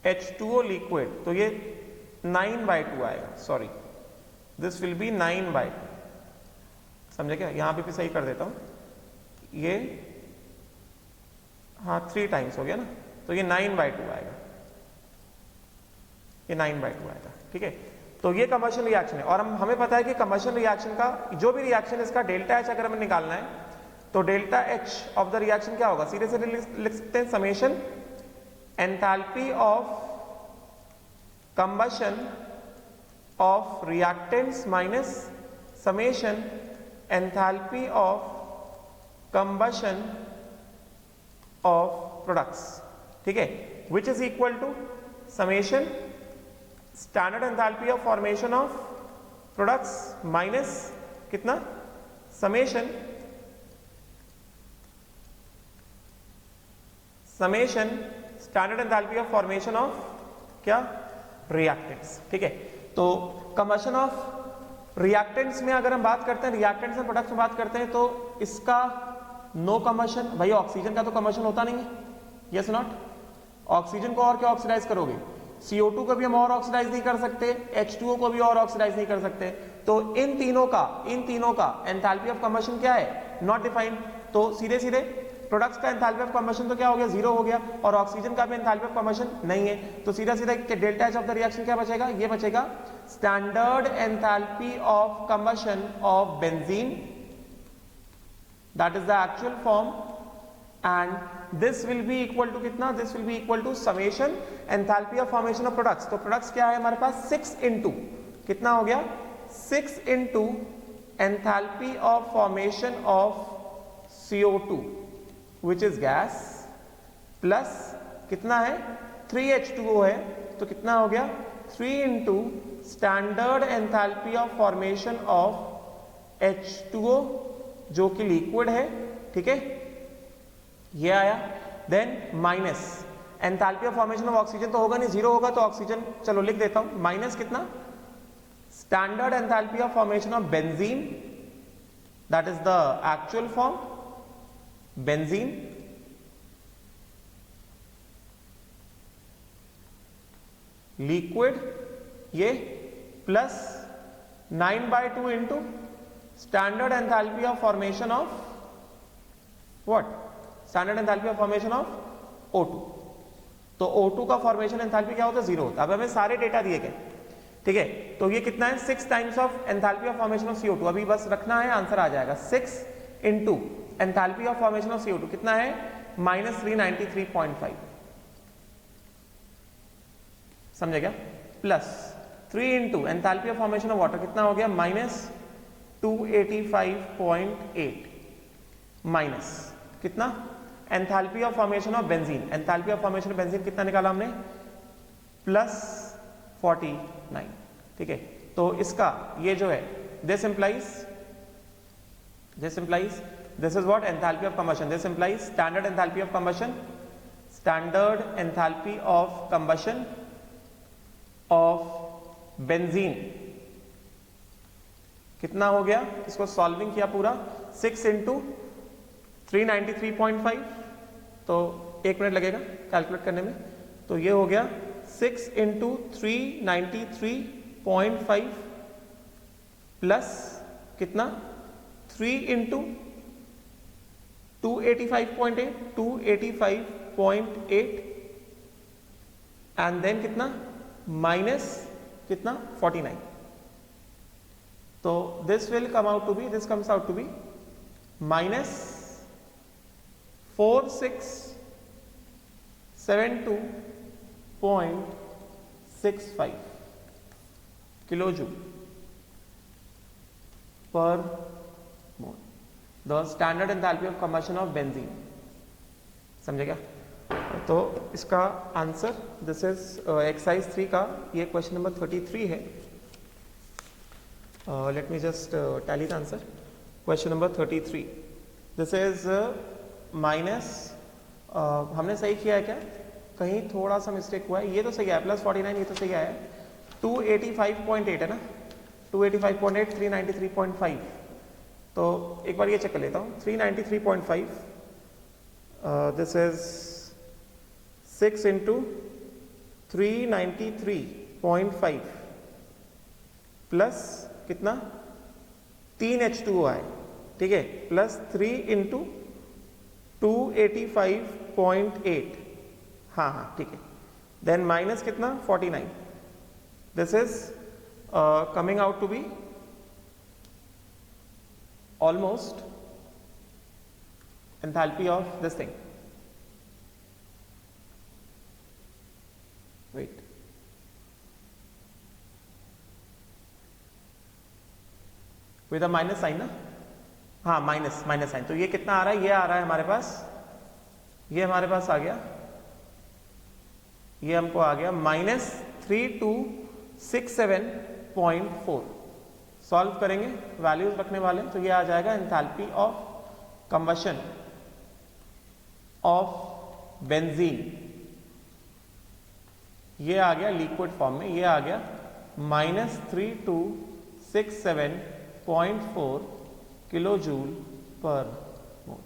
H2O लिक्विड, तो ये 9/2 आएगा, सॉरी दिस विल बी 9/2। समझे क्या, यहां पे भी सही कर देता हूं, ये हाँ 3 टाइम्स हो गया ना, तो ये 9/2 आएगा, ये 9/2 आएगा। ठीक है, तो ये कंबशन रिएक्शन है और हमें पता है कि कंबशन रिएक्शन का जो भी रिएक्शन इसका डेल्टा एच अगर हमें निकालना है तो delta H of the reaction क्या होगा, सीधे सीधे लिख सकते हैं, summation enthalpy of combustion of reactants minus summation enthalpy of combustion of products. ठीक है, which is equal to summation standard enthalpy of formation of products minus कितना, summation standard enthalpy of formation of क्या, reactants. ठीक है, तो combustion of reactants में अगर हम बात करते हैं, रिएक्टेंट्स एंड प्रोडक्ट्स में बात करते हैं, तो इसका नो कंबशन, भाई ऑक्सीजन का तो कंबशन होता नहीं है, यस नॉट, ऑक्सीजन को और क्या ऑक्सीडाइज करोगे, CO2 को भी हम और ऑक्सीडाइज नहीं कर सकते, H2O को भी और ऑक्सीडाइज नहीं कर सकते, तो इन तीनों का एंथैल्पी ऑफ कंबशन क्या है, नॉट डिफाइंड। तो सीधे सीधे प्रोडक्ट्स का एंथैल्पी ऑफ कंबशन तो क्या हो गया, 0 हो गया, और ऑक्सीजन का भी एंथैल्पी ऑफ कंबशन नहीं है, तो सीधा सीधा delta H of the reaction क्या बचेगा, ये बचेगा standard enthalpy of combustion of benzene, that is the actual form, and this will be equal to कितना, this will be equal to summation enthalpy of formation of products. तो products क्या है हमारे पास, 6 into कितना हो गया, 6 into enthalpy of formation of CO2 which is gas plus कितना है 3H2O है, तो कितना हो गया 3 into standard enthalpy of formation of H2O जो कि लिक्विड है, ठीक है, ये आया। Then minus enthalpy of formation of oxygen तो होगा नहीं, जीरो होगा तो ऑक्सीजन, चलो लिख देता हूं, माइनस कितना standard enthalpy of formation of benzene, that is the actual form benzene, liquid ये, plus 9/2 into standard enthalpy of formation of what, standard enthalpy of formation of O2। तो O2 का फॉर्मेशन एंथैल्पी क्या होता है, zero होता है। अब हमें सारे डेटा दिए गए, ठीक है, तो ये कितना है 6 times of enthalpy of formation of CO2, अभी बस रखना है, आंसर आ जाएगा 6 into enthalpy of formation of CO2 कितना है -393.5, समझे क्या, plus 3 into enthalpy of formation of water कितना हो गया -285.8, माइनस कितना enthalpy of formation of benzene, enthalpy of formation of benzene कितना निकाला हमने +49, ठीक है। तो इसका ये जो है this implies this is what enthalpy of combustion, this implies standard enthalpy of combustion, standard enthalpy of combustion of benzene कितना हो गया, इसको सॉल्विंग किया पूरा 6 इंटू 393.5, तो 1 मिनट लगेगा कैलकुलेट करने में, तो ये हो गया 6 इंटू 393.5 प्लस कितना 3 इंटू 285.8 एंड देन कितना माइनस कितना 49, तो this will come out to be, this comes out to be -4672.65 kilojoule per mole, the standard enthalpy of combustion of benzene, समझे क्या। तो इसका आंसर दिस इज एक्सरसाइज 3 का, ये क्वेश्चन नंबर 33 है। Late me just tally the answer, question number 33, this is minus, हमने सही किया है क्या, कहीं थोड़ा सा मिस्टेक हुआ है, ये तो सही है +49, ये तो सही आया, 285.8 है ना, 285.8 393.5, तो एक बार ये चेक कर लेता हूँ 393.5, दिस इज 6 इंटू 393.5 प्लस कितना 3H2O है, ठीक है, प्लस 3 इंटू 285.8, हाँ हाँ ठीक है, देन माइनस कितना 49, this is coming out to be almost enthalpy of this thing, wait, with a minus sign ना, हाँ माइनस साइन, तो ये कितना आ रहा है, ये आ रहा है हमारे पास, ये हमारे पास आ गया, ये हमको आ गया -3267.4, सॉल्व करेंगे, वैल्यूज रखने वाले, तो ये आ जाएगा enthalpy of combustion of benzene, ये आ गया लिक्विड फॉर्म में, ये आ गया -3267.4 किलोजूल पर मोल,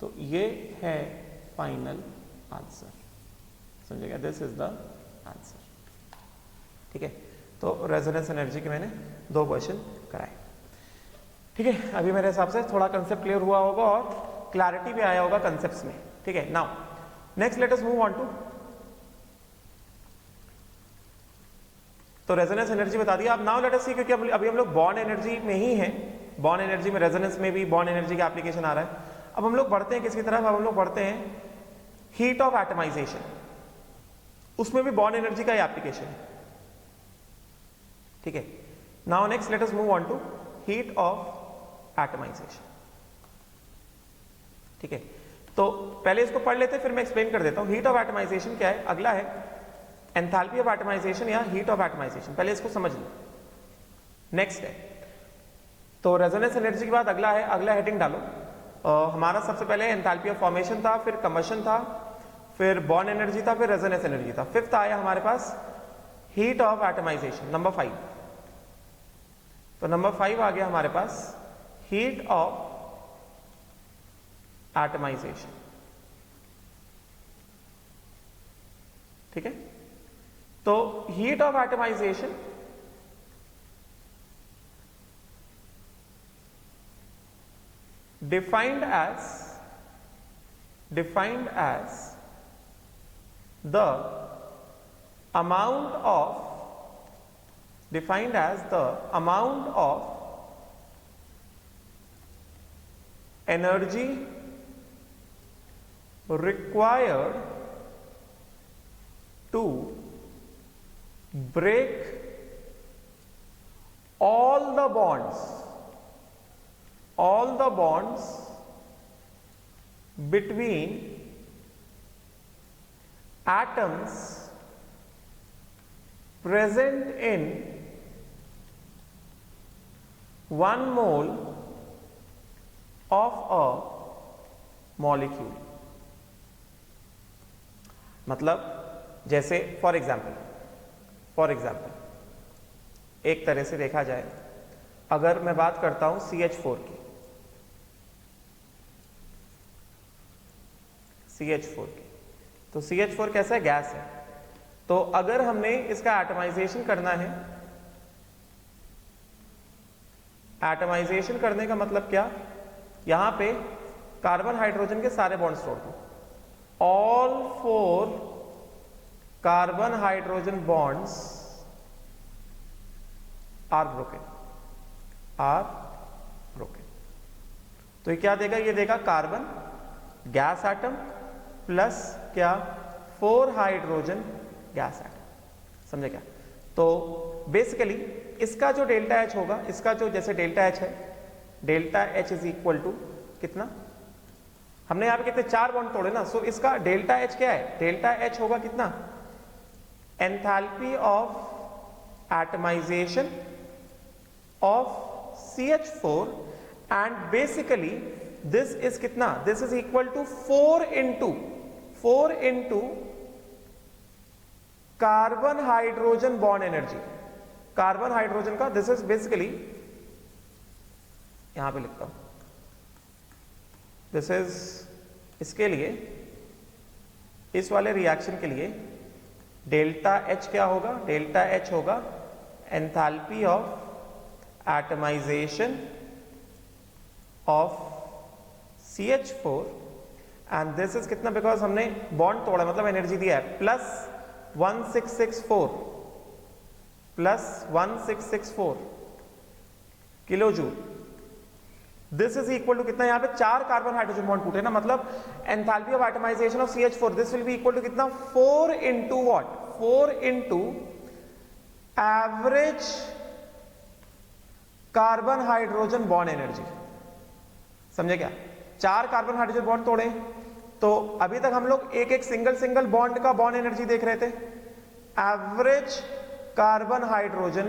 तो ये है फाइनल आंसर, समझेगा, दिस इज द आंसर, ठीक है। तो रेजोनेंस एनर्जी के मैंने 2 क्वेश्चन कराए, ठीक है। अभी मेरे हिसाब से थोड़ा कंसेप्ट क्लियर हुआ होगा और क्लैरिटी भी आया होगा कंसेप्ट्स में, ठीक है। Now next let us move on to, तो रेजोनेंस एनर्जी बता दिया। अब नाउ लेट अस सी, क्योंकि अभी हम लोग बॉन्ड एनर्जी में ही हैं, बॉन्ड एनर्जी में, रेजोनेंस में भी बॉन्ड एनर्जी का एप्लीकेशन आ रहा है। अब हम लोग बढ़ते हैं किसकी तरफ, अब हम लोग बढ़ते हैं हीट ऑफ एटमाइजेशन, उसमें भी बॉन्ड एनर्जी का एप्लीकेशन है, ठीक है। Now next let us move on to heat of atomization, ठीक है। तो पहले इसको पढ़ लेते फिर मैं एक्सप्लेन कर देता हूं। हीट ऑफ एटमाइजेशन क्या है, अगला है एंथैल्पी ऑफ एटमाइजेशन या हीट ऑफ एटमाइजेशन, पहले इसको समझ लो। नेक्स्ट है तो रेजोनेंस एनर्जी के बाद अगला है, अगला हेडिंग डालो। हमारा सबसे पहले एंथैल्पी ऑफ फॉर्मेशन था, फिर कंबशन था, फिर बॉर्न एनर्जी था, फिर रेजोनेंस एनर्जी था। फिफ्थ आया हमारे पास हीट ऑफ एटमाइजेशन, नंबर 5। तो नंबर 5 आ गया हमारे पास हीट ऑफ एटमाइजेशन। ठीक है, तो heat of atomization defined as the amount of energy required to break all the bonds between atoms present in 1 mole of a molecule। मतलब जैसे for example एक तरह से देखा जाए, अगर मैं बात करता हूं CH4 की, तो CH4 कैसा है, गैस है। तो अगर हमने इसका एटमाइजेशन करना है, एटमाइजेशन करने का मतलब क्या, यहां पे कार्बन हाइड्रोजन के सारे बॉन्ड्स तोड़ दो, all 4 carbon hydrogen bonds are broken. तो ये क्या देगा, ये देगा कार्बन गैस एटम प्लस क्या 4 हाइड्रोजन गैस एटम। समझे क्या? तो बेसिकली इसका जो डेल्टा H होगा, इसका जो जैसे डेल्टा H है, delta H is equal to कितना, हमने यहां पे कितने 4 बॉन्ड तोड़े ना, सो इसका डेल्टा H क्या है, डेल्टा H होगा कितना, enthalpy of atomization of CH4 and basically this is कितना, this is equal to 4 into carbon hydrogen bond energy, carbon hydrogen का, दिस इज बेसिकली, यहां पे लिखता हूं, दिस इज इसके लिए, इस वाले रिएक्शन के लिए डेल्टा H क्या होगा, डेल्टा H होगा enthalpy of atomization of CH4 and this is कितना, बिकॉज हमने बॉन्ड तोड़ा मतलब एनर्जी दिया है, plus 1664 kilo joule. This is equal to कितना, यहां पे 4 कार्बन हाइड्रोजन बॉन्ड टूटे ना, मतलब enthalpy of atomization of CH4 this will be equal to कितना, 4 into what, 4 into average carbon hydrogen bond energy. समझे क्या? 4 कार्बन हाइड्रोजन बॉन्ड तोड़े, तो अभी तक हम लोग एक सिंगल बॉन्ड का बॉन्ड एनर्जी देख रहे थे, average carbon hydrogen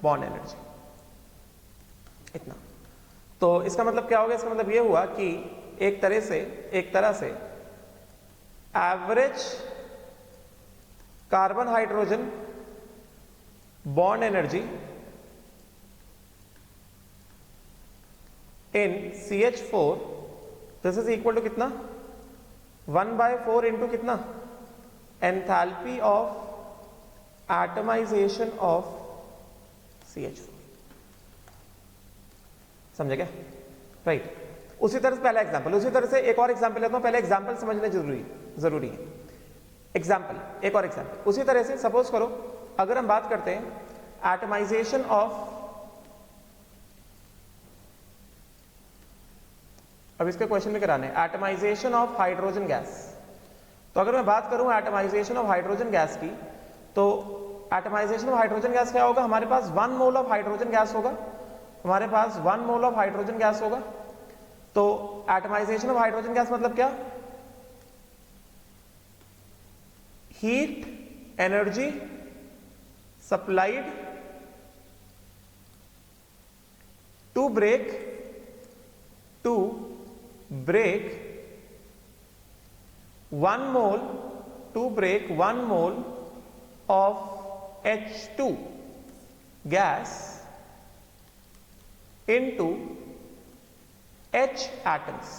bond energy इतना। तो इसका मतलब क्या होगा, इसका मतलब यह हुआ कि एक तरह से average carbon hydrogen bond energy in CH4 this is equal to कितना, 1/4 इंटू कितना, enthalpy of atomization of CH4। समझे क्या? राइट। उसी तरह से पहला एग्जांपल, उसी तरह से एक और एग्जांपल लेता हूं, पहले एग्जांपल समझना जरूरी है। एग्जांपल, एक और एग्जांपल उसी तरह से, सपोज करो अगर हम बात करते हैं एटमाइजेशन ऑफ, अब इसके क्वेश्चन में कराने, एटमाइजेशन ऑफ हाइड्रोजन गैस। तो अगर मैं बात करूं एटमाइजेशन ऑफ हाइड्रोजन गैस की, तो एटमाइजेशन ऑफ हाइड्रोजन गैस क्या होगा, हमारे पास 1 मोल ऑफ हाइड्रोजन गैस होगा, हमारे पास 1 मोल ऑफ हाइड्रोजन गैस होगा। तो एटमाइजेशन ऑफ हाइड्रोजन गैस मतलब क्या, heat energy supplied to break 1 mole of H2 gas into H atoms,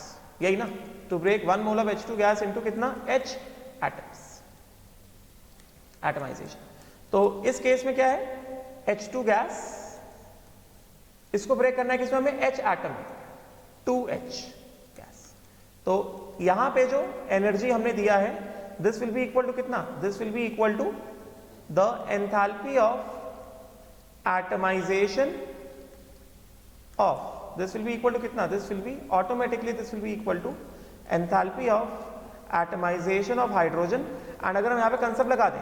यही ना, to break 1 mole of H2 gas into कितना H atoms, एटमाइजेशन। तो इस केस में क्या है, H2 गैस, इसको ब्रेक करना है किसमें, हमें H एटम, 2H गैस। तो यहां पे जो एनर्जी हमने दिया है, this will be equal to कितना, this will be equal to the enthalpy of atomization of, this will be equal to कितना, this will be automatically this will be equal to enthalpy of atomization of hydrogen। And अगर हम यहाँ पे concept लगा दें,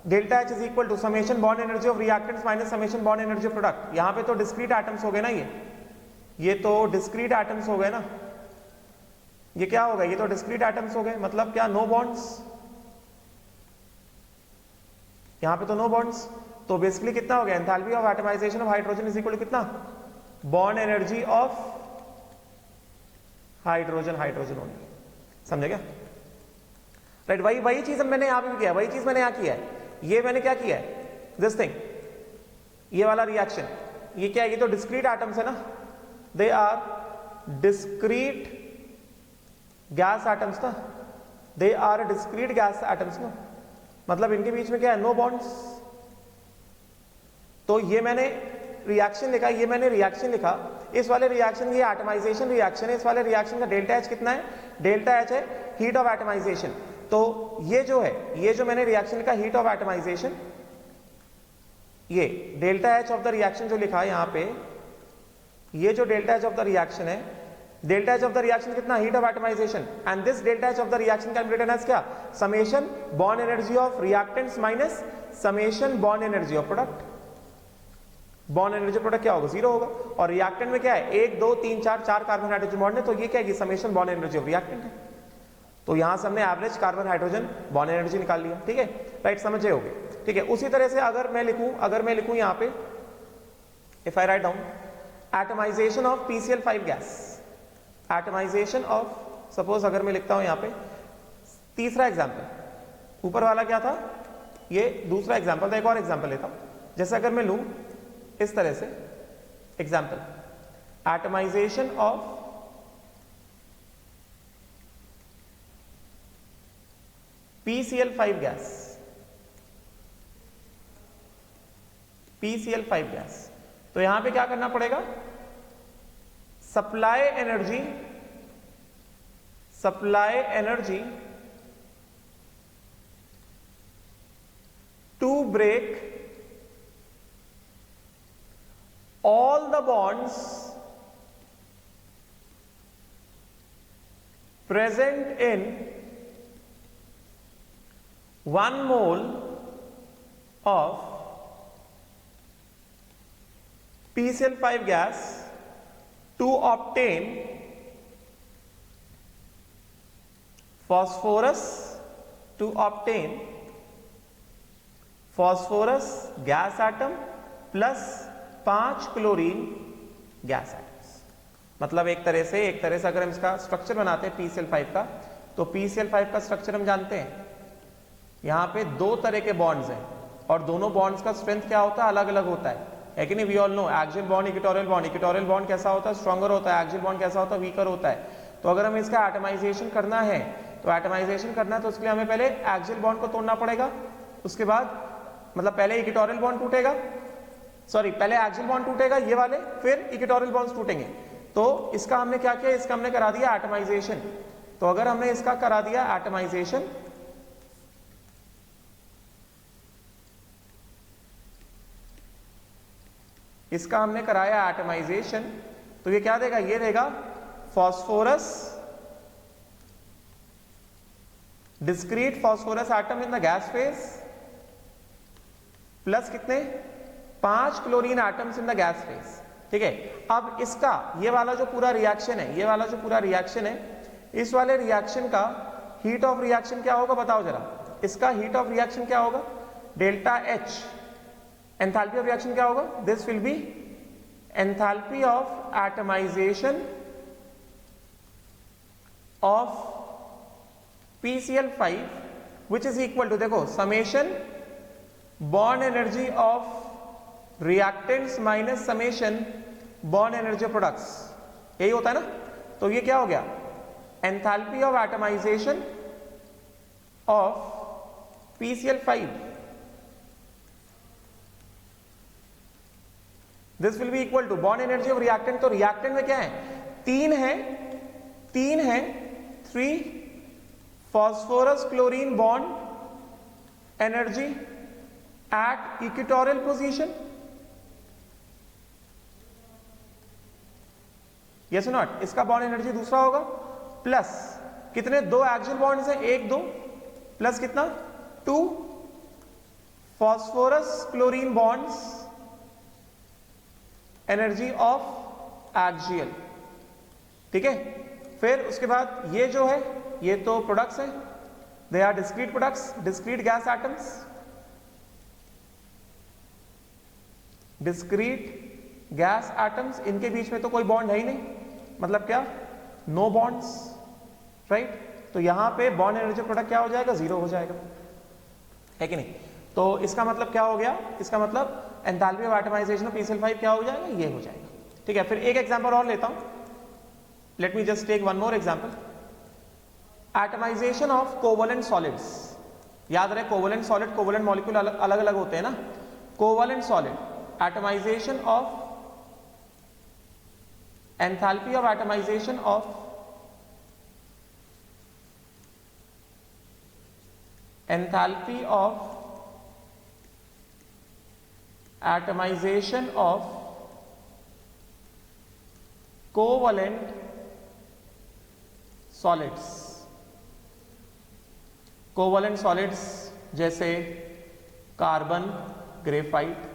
delta H is equal to summation bond energy of reactants minus summation bond energy of product. यहाँ पे तो discrete atoms हो गए ना, ये तो डिस्क्रीट एटम्स हो गए ना, ये क्या हो गया, ये तो डिस्क्रीट एटम्स हो गए, मतलब क्या, नो बॉन्ड्स, यहाँ पे तो नो बॉन्ड्स। तो बेसिकली कितना हो गया, enthalpy of atomization of hydrogen is equal to कितना, bond energy of hydrogen, hydrogen only. समझे क्या, राइट। वही चीज मैंने यहां पे भी किया, वही चीज मैंने यहां किया है। ये मैंने क्या किया है, दिस थिंग, ये वाला रिएक्शन, ये क्या है, ये तो डिस्क्रीट एटम्स है ना, they are discrete gas atoms ना, they are discrete gas atoms ना, मतलब इनके बीच में क्या है, नो बॉन्ड्स। तो ये मैंने रिएक्शन लिखा, ये मैंने रिएक्शन लिखा, इस वाले रिएक्शन, ये एटमाइजेशन रिएक्शन है, इस वाले रिएक्शन का डेल्टा H कितना है, डेल्टा H है हीट ऑफ एटमाइजेशन। तो ये जो है, ये जो मैंने रिएक्शन लिखा हीट ऑफ एटमाइजेशन, ये delta H of the reaction जो लिखा है यहां पे, ये जो delta H of the reaction है, delta H of the reaction कितना, heat of atomization, and this delta H of the reaction can be written as क्या, summation bond energy of reactants minus summation bond energy of product. Bond energy product क्या होगा, 0 होगा, और reactant में क्या है, 1 2 3 4 carbon hydrogen bond है, तो ये क्या है, summation bond energy of reactant है। तो यहां से हमने average carbon hydrogen bond energy निकाल लिया, ठीक है, राइट, समझे होगे, ठीक है। उसी तरह से अगर मैं लिखूं यहां पे, if I write down atomization of PCl5 gas, atomization of, suppose अगर मैं लिखता हूं यहां पे तीसरा एग्जाम्पल, ऊपर वाला क्या था, ये दूसरा एग्जाम्पल था, एक और एग्जाम्पल लेता हूं, जैसे अगर मैं लूं इस तरह से example, atomization of PCl5 gas, PCl5 gas. तो यहां पे क्या करना पड़ेगा, supply energy to break all the bonds present in 1 mole of PCl5 gas to obtain phosphorus, gas atom plus 5 chlorine gas atoms. मतलब एक तरह से अगर हम इसका स्ट्रक्चर बनाते हैं PCl5 का, तो PCl5 का स्ट्रक्चर हम जानते हैं, यहां पे 2 तरह के बॉन्ड्स हैं, और दोनों बॉन्ड्स का स्ट्रेंथ क्या होता है, अलग अलग होता है कि नहीं, we all know, axial bond, equatorial bond कैसा होता है, स्ट्रॉन्गर होता है, एक्सियल बॉन्ड कैसा होता है, वीकर होता है। तो अगर हमें इसका एटमाइजेशन करना है, तो उसके लिए हमें पहले एक्सियल बॉन्ड को तोड़ना पड़ेगा, उसके बाद मतलब पहले इक्वेटोरियल बॉन्ड टूटेगा, पहले एक्सियल बॉन्ड टूटेगा ये वाले, फिर इक्वेटोरियल बॉन्ड्स टूटेंगे। तो इसका हमने क्या किया, इसका हमने करा दिया एटमाइजेशन। तो अगर हमने इसका करा दिया एटमाइजेशन, इसका हमने कराया एटमाइजेशन, तो ये क्या देगा, ये देगा phosphorus, discrete phosphorus atom in the gas phase, plus कितने, 5 chlorine atoms in the gas phase, ठीक है। अब इसका ये वाला जो पूरा रिएक्शन है, इस वाले रिएक्शन का हीट ऑफ रिएक्शन क्या होगा, बताओ जरा, इसका हीट ऑफ रिएक्शन क्या होगा, delta H. Enthalpy of reaction क्या होगा, this will be enthalpy of atomization of PCl5 which is equal to, देखो, summation bond energy of reactants minus summation bond energy of products, यही होता है ना। तो ये क्या हो गया, enthalpy of atomization of PCl5, this will be equal to bond energy of reactant. तो रिएक्टेंट में क्या है, तीन है 3 phosphorus chlorine bond energy at equatorial position, yes not. इसका बॉन्ड एनर्जी दूसरा होगा, प्लस कितने, 2 एक्सियल बॉन्ड्स हैं, 1 2, प्लस कितना 2 phosphorus chlorine bonds energy of axial, ठीक है। फिर उसके बाद ये जो है, ये तो प्रोडक्ट्स हैं, they are discrete products, discrete gas atoms, discrete gas atoms, इनके बीच में तो कोई बॉन्ड है ही नहीं, मतलब क्या, नो बॉन्ड्स, राइट। तो यहां पे बॉन्ड एनर्जी प्रोडक्ट क्या हो जाएगा, 0 हो जाएगा, है कि नहीं। तो इसका मतलब क्या हो गया, इसका मतलब enthalpy of atomization of PCl5 क्या हो जाएगा, ये हो जाएगा, ठीक है। फिर एक एग्जांपल और लेता हूं, let me just take one more example, atomization of covalent solids. याद रहे, कोवलेंट सॉलिड, कोवलेंट मॉलिक्यूल अलग अलग होते हैं ना। Covalent solid, atomization of, enthalpy of atomization of, enthalpy of atomization of covalent solids. Covalent solids जैसे carbon, graphite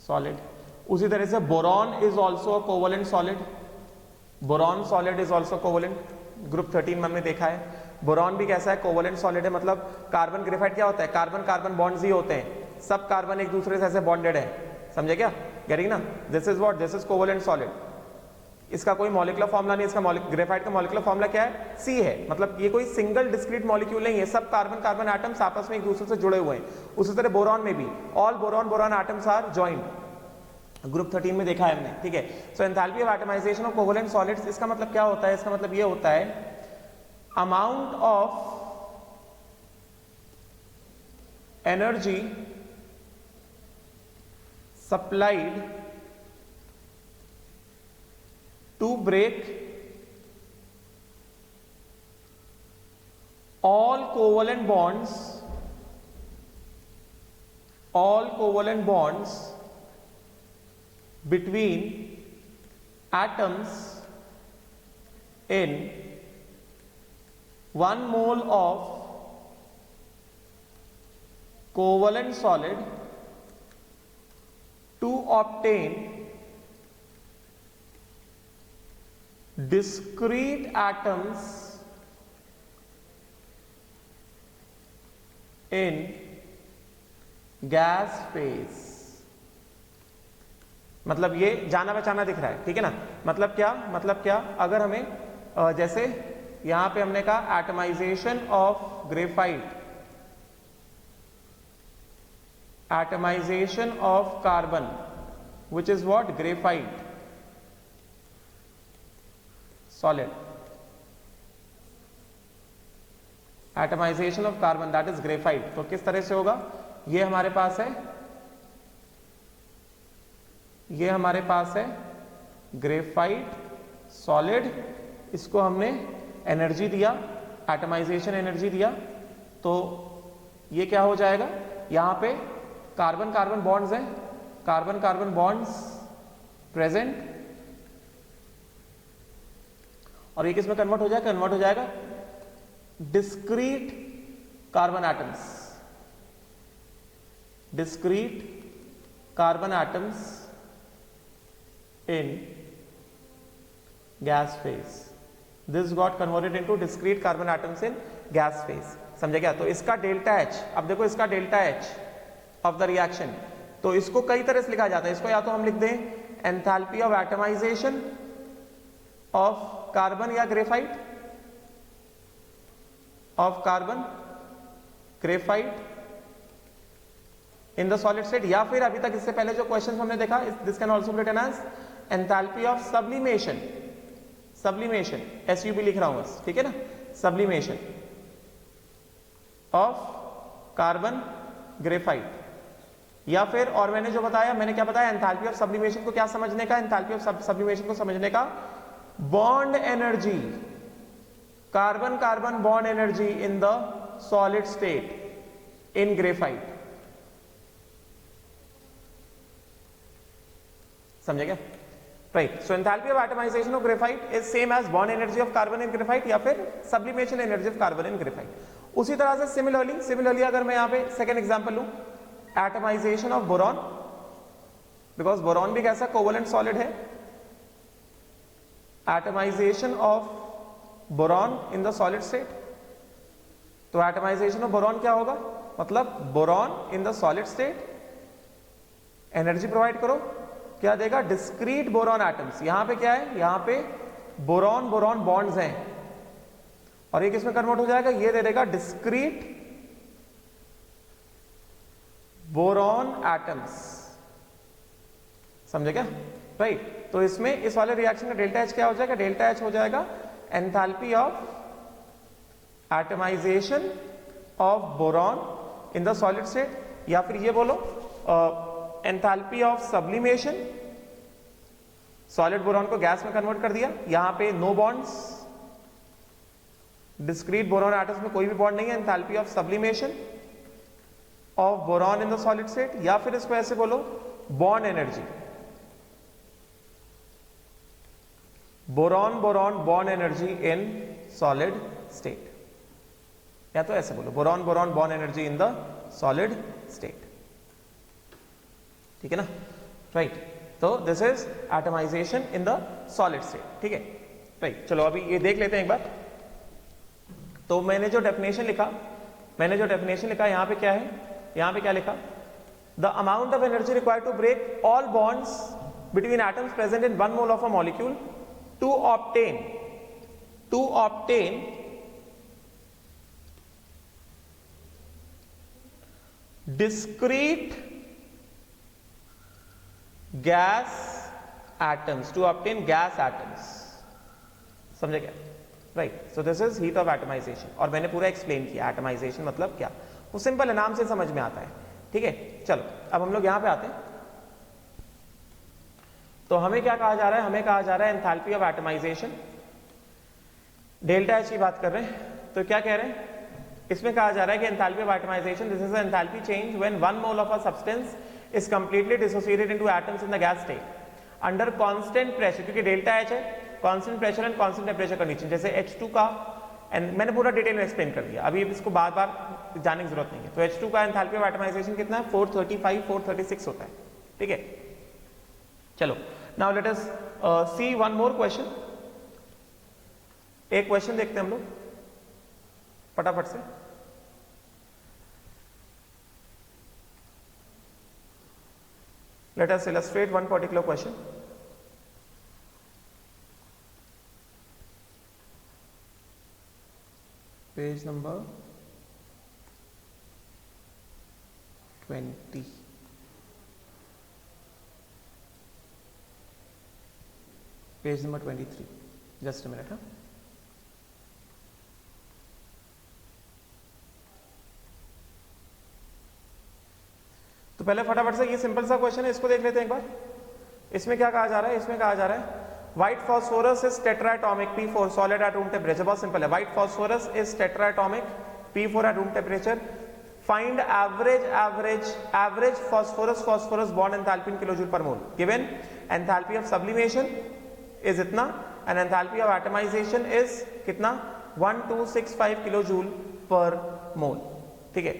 solid, उसी तरह से boron is also a covalent solid, boron solid is also covalent, group 13 में हमने देखा है। Boron भी कैसा है, कोवलेंट सॉलिड है, मतलब कार्बन ग्रेफाइट क्या होता है, कार्बन कार्बन बॉन्ड्स ही होते हैं, सब कार्बन एक दूसरे से ऐसे बॉन्डेड है, समझे क्या, गेटिंग ना, this is what, this is covalent solid. इसका कोई मॉलिक्यूलर फॉर्मूला नहीं, इसका ग्रेफाइट का मॉलिक्यूलर फॉर्मूला क्या है, C है, मतलब ये कोई सिंगल डिस्क्रीट मॉलिक्यूल नहीं है, सब कार्बन कार्बन एटम्स आपस में एक दूसरे से जुड़े हुए हैं। उसी तरह बोरॉन में भी all boron boron atoms are joined, group 13 में देखा है हमने, ठीक है। So enthalpy of atomization of covalent solids, इसका मतलब क्या होता है, इसका मतलब ये होता है amount of energy supplied to break all covalent bonds between atoms in 1 mole of covalent solid to obtain discrete atoms in gas phase। मतलब ये जाना पहचाना दिख रहा है, ठीक है ना। मतलब क्या, अगर हमें जैसे यहां पे हमने कहा atomization of graphite, atomization of carbon which is what, graphite solid, atomization of carbon that is graphite. तो किस तरह से होगा, ये हमारे पास है ग्रेफाइट सॉलिड, इसको हमने एनर्जी दिया, एटमाइजेशन एनर्जी दिया, तो ये क्या हो जाएगा, यहां पे कार्बन कार्बन बॉन्ड्स हैं, कार्बन कार्बन बॉन्ड्स प्रेजेंट, और ये किस में कन्वर्ट हो जाएगा, discrete carbon atoms, discrete carbon atoms in gas phase, this got converted into discrete carbon atoms in gas phase. समझे क्या? तो इसका डेल्टा एच, अब देखो इसका delta H of the reaction, तो इसको कई तरह से लिखा जाता है। इसको या तो हम लिख दें enthalpy of atomization of carbon या graphite, of carbon graphite in the solid state, या फिर अभी तक इससे पहले जो क्वेश्चन हमने देखा, this can also be written as enthalpy of sublimation, sublimation S U B लिख रहा हूं बस, ठीक है ना, सब्लिमेशन ऑफ कार्बन ग्रेफाइट। या फिर और मैंने जो बताया, मैंने क्या बताया, एंथैल्पी ऑफ सब्लिमेशन को क्या समझने का, एंथैल्पी ऑफ सब्लिमेशन को समझने का bond energy, carbon carbon bond energy in the solid state in graphite. समझे क्या? Right. So enthalpy of atomization of graphite is same as bond energy of carbon in graphite या फिर sublimation energy of carbon in graphite. उसी तरह से similarly अगर मैं यहां पे सेकंड एग्जांपल लूं, atomization of boron, because boron भी कैसा कोवलेंट सॉलिड है, atomization of boron in the solid state. तो एटमाइजेशन ऑफ बोरॉन क्या होगा, मतलब boron in the solid state, energy provide करो, क्या देगा, डिस्क्रीट बोरॉन एटम्स। यहां पे क्या है, यहां पे बोरॉन बोरॉन बॉन्ड्स हैं, और ये किसमें कन्वर्ट हो जाएगा, ये दे देगा डिस्क्रीट बोरॉन एटम्स। समझे क्या? राइट। तो इसमें इस वाले रिएक्शन का डेल्टा एच क्या हो जाएगा, डेल्टा एच हो जाएगा enthalpy of atomization of boron in the solid state, या फिर ये बोलो enthalpy of sublimation, solid boron को गैस में कन्वर्ट कर दिया, यहां पे no bonds, discrete boron atoms में कोई भी बॉन्ड नहीं है, enthalpy of sublimation of boron in the solid state, या फिर इसको ऐसे बोलो bond energy, boron boron bond energy in solid state, या तो ऐसे बोलो boron boron bond energy in the solid state. ठीक है ना? राइट। तो this is atomization in the solid state. ठीक है, राइट। चलो अभी ये देख लेते हैं एक बार। तो मैंने जो डेफिनेशन लिखा यहां पे क्या है, यहां पे क्या लिखा, the amount of energy required to break all bonds between atoms present in 1 mole of a molecule to obtain discrete gas atoms, to obtain gas atoms। समझे क्या? Right. So this is heat of atomization, और मैंने पूरा explain किया atomisation मतलब क्या, वो simple है, नाम से समझ में आता है। ठीक है, चलो अब हम लोग यहां पे आते हैं। तो हमें क्या कहा जा रहा है, हमें कहा जा रहा है enthalpy of atomization, delta H की बात कर रहे हैं। तो क्या कह रहे हैं, इसमें कहा जा रहा है कि enthalpy of atomization, this is enthalpy change when 1 mole of a substance is completely dissociated into atoms in the gas state under constant pressure, क्योंकि डेल्टा एच है constant pressure and constant temperature condition, जैसे H2 का, and मैंने पूरा detail में explain कर दिया, अभी इसको बार बार जाने की जरूरत नहीं है। तो H2 का एंथैल्पी ऑफ एटमाइजेशन कितना है, 435 436 होता है। ठीक है, चलो नाउ लेट अस सी वन मोर क्वेश्चन। एक क्वेश्चन देखते हैं हम लोग फटाफट से। Let us illustrate one particular question. Page number 20. Page number 23. Just a minute, huh? तो पहले फटाफट से ये सिंपल सा क्वेश्चन है, इसको देख लेते हैं एक बार। इसमें क्या कहा जा रहा है, इसमें कहा जा रहा है white phosphorus is tetraatomic P4 solid at room temperature. बहुत सिंपल है, white phosphorus is tetraatomic P4 at room temperature. Find average phosphorus bond enthalpy in kilojoule per mole. Given enthalpy of sublimation is इतना and enthalpy of atomization is कितना, 1265 kilojoule per mole. ठीक है,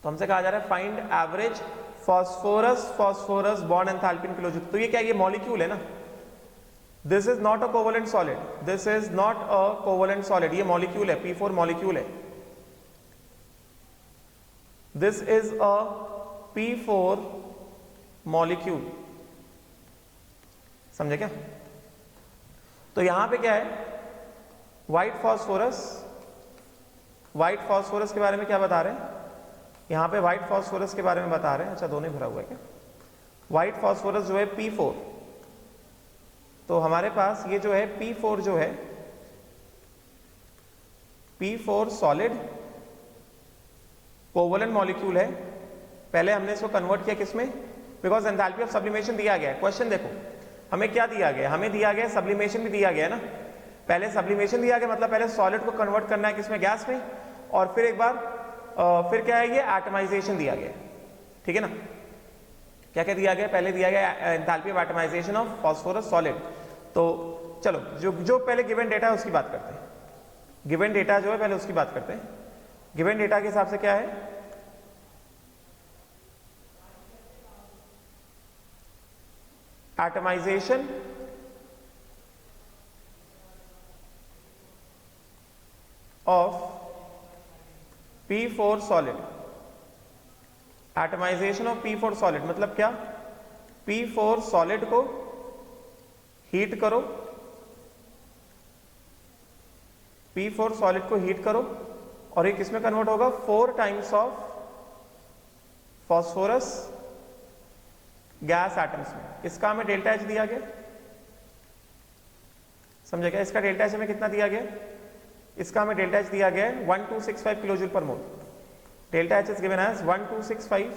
तो हमसे कहा जा रहा है find average phosphorus bond enthalpy in kilojoule. तो ये क्या, ये मॉलिक्यूल है ना, this is not a covalent solid, this is not a covalent solid, ये मॉलिक्यूल है, P4 मॉलिक्यूल है, this is a P4 molecule, समझे क्या? तो यहां पे क्या है, व्हाइट फॉस्फोरस, व्हाइट फॉस्फोरस के बारे में क्या बता रहे हैं, यहां पे व्हाइट फॉस्फोरस के बारे में बता रहे हैं, अच्छा दोनों ही भरा हुआ है क्या, व्हाइट फॉस्फोरस जो है P4, तो हमारे पास ये जो है P4 जो है, P4 सॉलिड कोवलेंट मॉलिक्यूल है। पहले हमने इसको कन्वर्ट किया किसमें, बिकॉज एंथैल्पी ऑफ सब्लिमेशन दिया गया है। क्वेश्चन देखो हमें क्या दिया गया, हमें दिया गया सब्लिमेशन भी दिया गया है ना, पहले सब्लिमेशन दिया गया, मतलब पहले सॉलिड को कन्वर्ट करना है किसमें, गैस में, और फिर एक बार फिर क्या है, ये एटमाइजेशन दिया गया, ठीक है ना। क्या क्या दिया गया, पहले दिया गया enthalpy of atomization of phosphorus solid. तो चलो जो पहले गिवन डेटा है उसकी बात करते हैं, गिवन डेटा जो है पहले उसकी बात करते हैं। गिवन डेटा के हिसाब से क्या है, atomization of P4 solid, atomization of P4 solid मतलब क्या, P4 सॉलिड को हीट करो, P4 सॉलिड को हीट करो और ये किसमें कन्वर्ट होगा, 4 times of phosphorus gas atoms में। इसका हमें डेल्टा एच दिया गया, समझे क्या, इसका डेल्टा एच हमें कितना दिया गया, इसका हमें डेल्टा एच दिया गया है 1265 kilo joule per mole, delta H is given as 1265।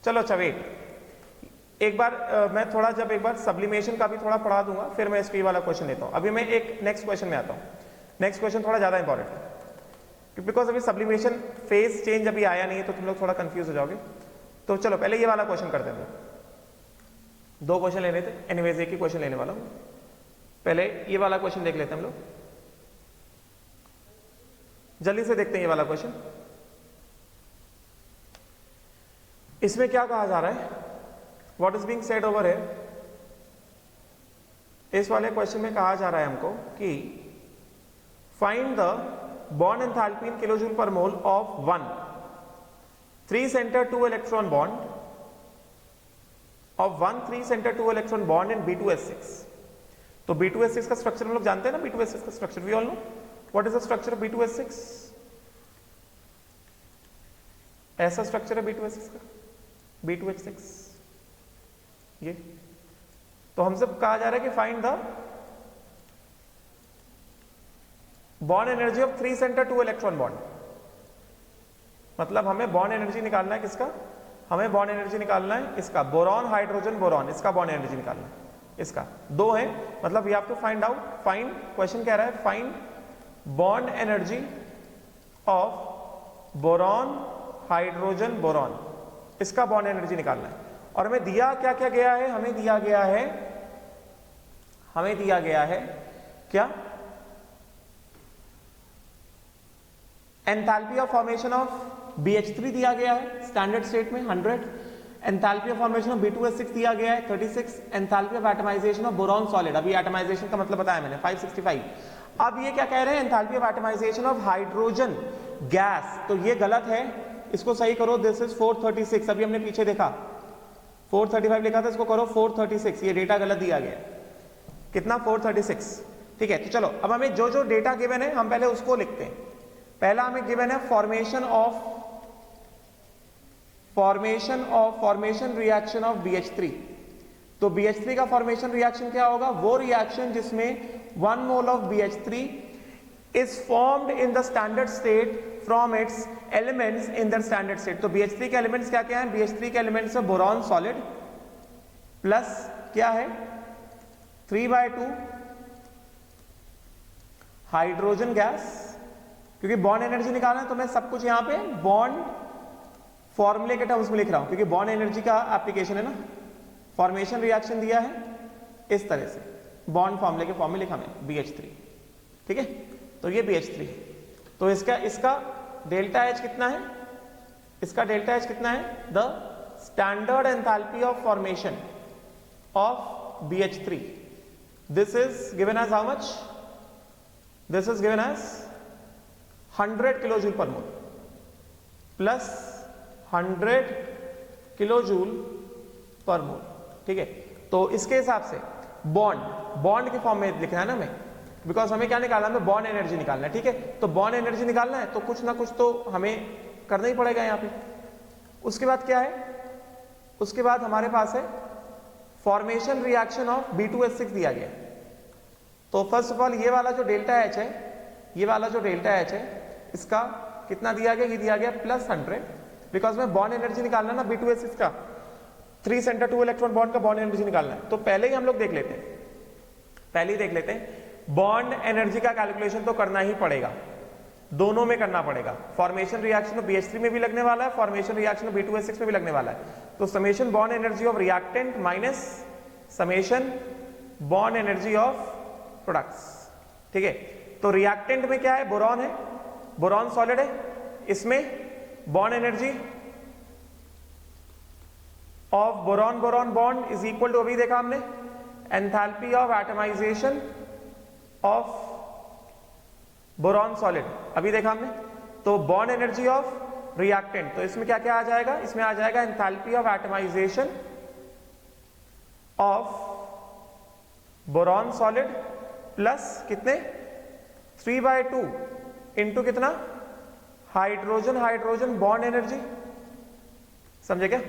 चलो अच्छा वेट, एक बार मैं थोड़ा जब एक बार सब्लिमेशन का भी थोड़ा पढ़ा दूंगा, फिर मैं इसको ये वाला क्वेश्चन लेता हूं। अभी मैं एक नेक्स्ट क्वेश्चन में आता हूं, नेक्स्ट क्वेश्चन थोड़ा ज्यादा इंपॉर्टेंट है, बिकॉज अभी सब्लिमेशन फेज चेंज अभी आया नहीं है, तो तुम लोग थोड़ा कंफ्यूज हो जाओगे। तो चलो पहले ये वाला क्वेश्चन करते हैं, दो क्वेश्चन लेने थे, एनीवेज एक ही क्वेश्चन लेने वाला हूं। पहले ये वाला क्वेश्चन देख लेते हैं हम लोग, जल्दी से देखते हैं ये वाला क्वेश्चन। इसमें क्या कहा जा रहा है, what is being said over here, इस वाले क्वेश्चन में कहा जा रहा है हमको कि find the bond enthalpy in kilo joule per mole of 1 3 center 2 electron bond of 1 3 center 2 electron bond in B2S6। तो B2S6 का स्ट्रक्चर हम लोग जानते हैं ना, B2S6 का structure we all know, what is the structure of B2S6, ऐसा structure है B2S6 का, B2H6 ये। तो हमसे कहा जा रहा है कि find the bond energy of 3 center 2 electron bond, मतलब हमें बॉन्ड एनर्जी निकालना है किसका, हमें बॉन्ड एनर्जी निकालना है इसका, बोरॉन हाइड्रोजन बोरॉन, इसका बॉन्ड एनर्जी निकालना है, इसका दो है, मतलब we have to find out, find, question कह रहा है find bond energy of boron hydrogen boron, इसका बॉन्ड एनर्जी निकालना है। और हमें दिया क्या क्या गया है, हमें दिया गया है, हमें दिया गया है क्या, enthalpy of formation of BH3 दिया गया है स्टैंडर्ड स्टेट में 100, enthalpy of formation of B2S6 दिया गया है 36, enthalpy of atomization of boron solid, अभी एटमाइजेशन का मतलब बताया मैंने 565। अब ये क्या कह रहे हैं, enthalpy of atomization of hydrogen gas, तो ये गलत है, इसको सही करो, दिस इज 436, अभी हमने पीछे देखा 435 लिखा था, इसको करो 436, ये डेटा गलत दिया गया, कितना 436, ठीक है। तो चलो अब हमें जो जो डेटा गिवन है हम पहले उसको लिखते हैं। पहला हमें गिवन है फॉर्मेशन रिएक्शन ऑफ BH3, तो BH3 का फॉर्मेशन रिएक्शन क्या होगा, वो रिएक्शन जिसमें 1 mole of BH3 is formed in the standard state from its elements in the standard state। तो BH3 के एलिमेंट्स क्या क्या हैं, BH3 के एलिमेंट्स है बोरॉन सॉलिड प्लस क्या है 3/2 हाइड्रोजन गैस, क्योंकि बॉन्ड एनर्जी निकालना है तो मैं सब कुछ यहां पे बॉन्ड फॉर्मूले के टर्म्स में लिख रहा हूं, क्योंकि बॉन्ड एनर्जी का एप्लीकेशन है ना। फॉर्मेशन रिएक्शन दिया है इस तरह से, बॉन्ड फॉर्मूले के फॉर्म में लिखा मैंने BH3, ठीक है। तो ये BH3 है, तो इसका डेल्टा H कितना है, इसका डेल्टा H कितना है, the standard enthalpy of formation of BH3. This is given as how much? This is given as 100 kilojoule per mole plus 100 kilojoule per mole, ठीक है। तो इसके हिसाब से बॉन्ड के फॉर्म में लिखना है ना हमें, बिकॉज हमें क्या निकालना है, हमें बॉन्ड एनर्जी निकालना है, ठीक है। तो बॉन्ड एनर्जी निकालना है तो कुछ ना कुछ तो हमें करना ही पड़ेगा यहाँ पे। उसके बाद क्या है, उसके बाद हमारे पास है फॉर्मेशन रिएक्शन ऑफ B2H6 दिया गया। तो फर्स्ट ऑफ ऑल ये वाला जो डेल्टा एच है, ये वाला जो डेल्टा एच है इसका कितना दिया गया, ये दिया गया +100, बिकॉज में बॉन्ड एनर्जी निकालना ना B2H6 का, 3 सेंटर 2 इलेक्ट्रॉन बॉन्ड का बॉन्ड एनर्जी निकालना है। तो पहले ही हम लोग देख लेते हैं, पहले ही देख लेते हैं, बॉन्ड एनर्जी का कैलकुलेशन तो करना ही पड़ेगा, दोनों में करना पड़ेगा। फॉर्मेशन रिएक्शन ऑफ BH3 में भी लगने वाला है, फॉर्मेशन रिएक्शन ऑफ B2H6 में भी लगने वाला है। तो summation bond energy of reactant minus summation bond energy of products, ठीक है। तो रिएक्टेंट में क्या है, बोरॉन है, बोरॉन सॉलिड है, इसमें bond energy of boron boron bond is equal to, अभी देखा हमने, enthalpy of atomization of boron solid, अभी देखा हमने। तो बॉन्ड एनर्जी ऑफ रिएक्टेंट, तो इसमें क्या क्या आ जाएगा, इसमें आ जाएगा enthalpy of atomization of boron solid plus कितने 3/2 इंटू कितना हाइड्रोजन हाइड्रोजन बॉन्ड एनर्जी, समझे क्या।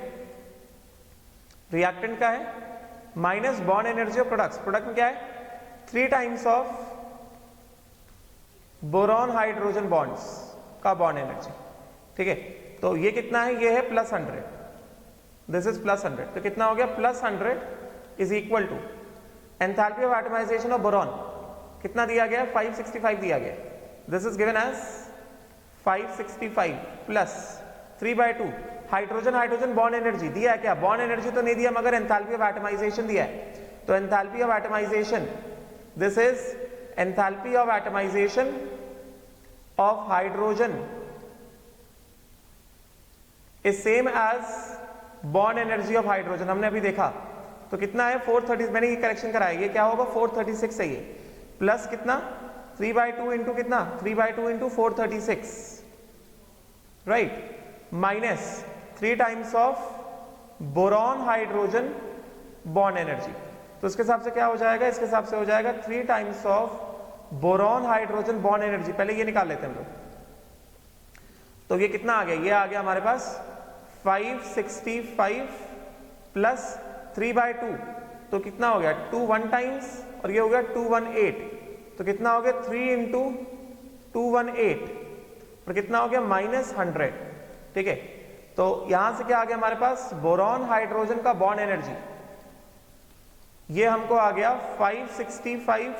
रिएक्टेंट का है minus bond energy of products, product में क्या है 3 times of boron hydrogen bonds का बॉन्ड एनर्जी, ठीक है। तो ये कितना है, ये है +100, दिस इज +100, तो कितना हो गया +100 is equal to enthalpy of atomization of boron कितना दिया गया, 565 दिया गया, this is given as 565 plus 3/2 hydrogen hydrogen bond energy दिया है क्या, बॉन्ड एनर्जी तो नहीं दिया मगर एंथैल्पी ऑफ एटमाइजेशन दिया है। तो enthalpy of atomization, this is enthalpy of atomization of hydrogen is same as bond energy of hydrogen, हमने अभी देखा। तो कितना है 430, मैंने ये करेक्शन कराया, ये क्या होगा 436 है ये, प्लस कितना 3/2 इंटू कितना 3/2 into 436, right, minus 3 times of boron hydrogen bond energy. तो इसके हिसाब से क्या हो जाएगा, इसके हिसाब से हो जाएगा 3 times of boron hydrogen bond energy. पहले ये निकाल लेते हैं हम लोग। तो ये कितना आ गया, ये आ गया हमारे पास 565 प्लस 3/2, तो कितना हो गया 2 1 टाइम्स, और ये हो गया 218, तो कितना हो गया 3 इंटू 218, और कितना हो गया -100, ठीक है। तो यहां से क्या आ गया हमारे पास, बोरॉन हाइड्रोजन का बॉन्ड एनर्जी, ये हमको आ गया 565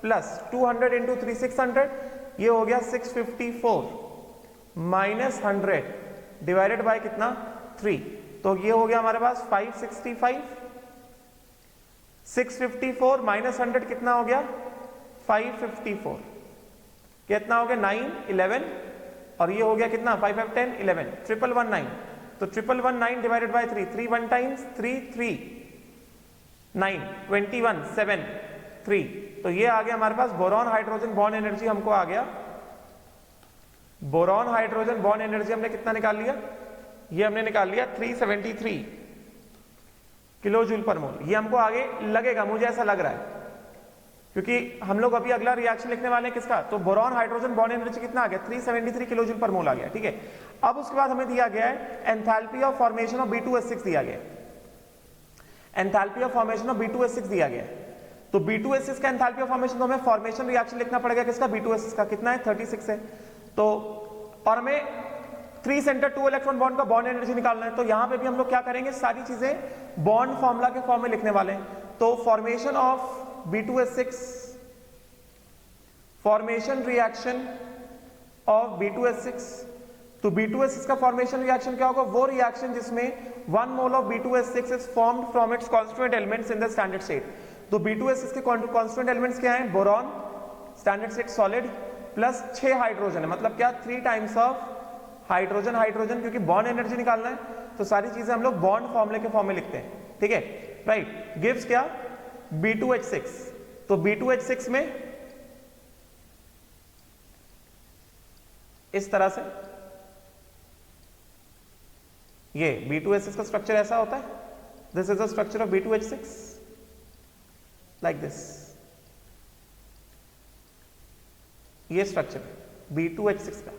प्लस 200 इंटू 3 600, ये हो गया 654 -100 डिवाइडेड बाय कितना 3, तो ये हो गया हमारे पास 565, 654 -100 कितना हो गया 554, कितना हो गया 9 11, और ये हो गया कितना 5 5 10 11, 1119, तो 1119 डिवाइडेड बाय 3, 3 1 टाइम्स 3 3 9 21 7 3, तो ये आ गया हमारे पास बोरॉन हाइड्रोजन बॉन्ड एनर्जी हमको आ गया। बोरॉन हाइड्रोजन बॉन्ड एनर्जी हमने कितना निकाल लिया, ये हमने निकाल लिया 373 किलो जूल पर मोल। ये हमको आगे लगेगा, मुझे ऐसा लग रहा है, क्योंकि हम लोग अभी अगला रिएक्शन लिखने वाले हैं किसका, तो बोरॉन हाइड्रोजन बॉन्ड एनर्जी कितना आ गया 373 किलो जूल पर मोल आ गया, ठीक है। अब उसके बाद हमें दिया गया है enthalpy of formation of B2H6 दिया गया, enthalpy of formation of B2H6 दिया गया। तो B2H6 का एंथैल्पी ऑफ फॉर्मेशन, तो हमें फॉर्मेशन रिएक्शन लिखना पड़ेगा किसका, B2H6 का, कितना है 36 है। तो और हमें 3 सेंटर 2 इलेक्ट्रॉन बॉन्ड का बॉन्ड एनर्जी निकालना है। तो यहां पे भी हम लोग क्या करेंगे, सारी चीजें बॉन्ड फॉर्मूला के फॉर्म में लिखने वाले हैं। तो formation of B2H6, formation reaction of B2H6, तो B2H6 का फॉर्मेशन रिएक्शन क्या होगा, वो रिएक्शन जिसमें 1 mole of B2H6 is formed from its constituent elements in the standard state. तो B2H6 के कांस्टिट्यूएंट एलिमेंट्स क्या हैं, boron standard state solid plus 6 hydrogen है, मतलब क्या 3 टाइम्स ऑफ हाइड्रोजन हाइड्रोजन, क्योंकि बॉन्ड एनर्जी निकालना है। तो सारी चीजें हम लोग बॉन्ड फॉर्मूले के फॉर्म में लिखते हैं, ठीक है, राइट। गिव्स क्या, B2H6, तो B2H6 में इस तरह से ये B2H6 का स्ट्रक्चर ऐसा होता है, this is the structure of B2H6 like this, ये स्ट्रक्चर B2H6 का,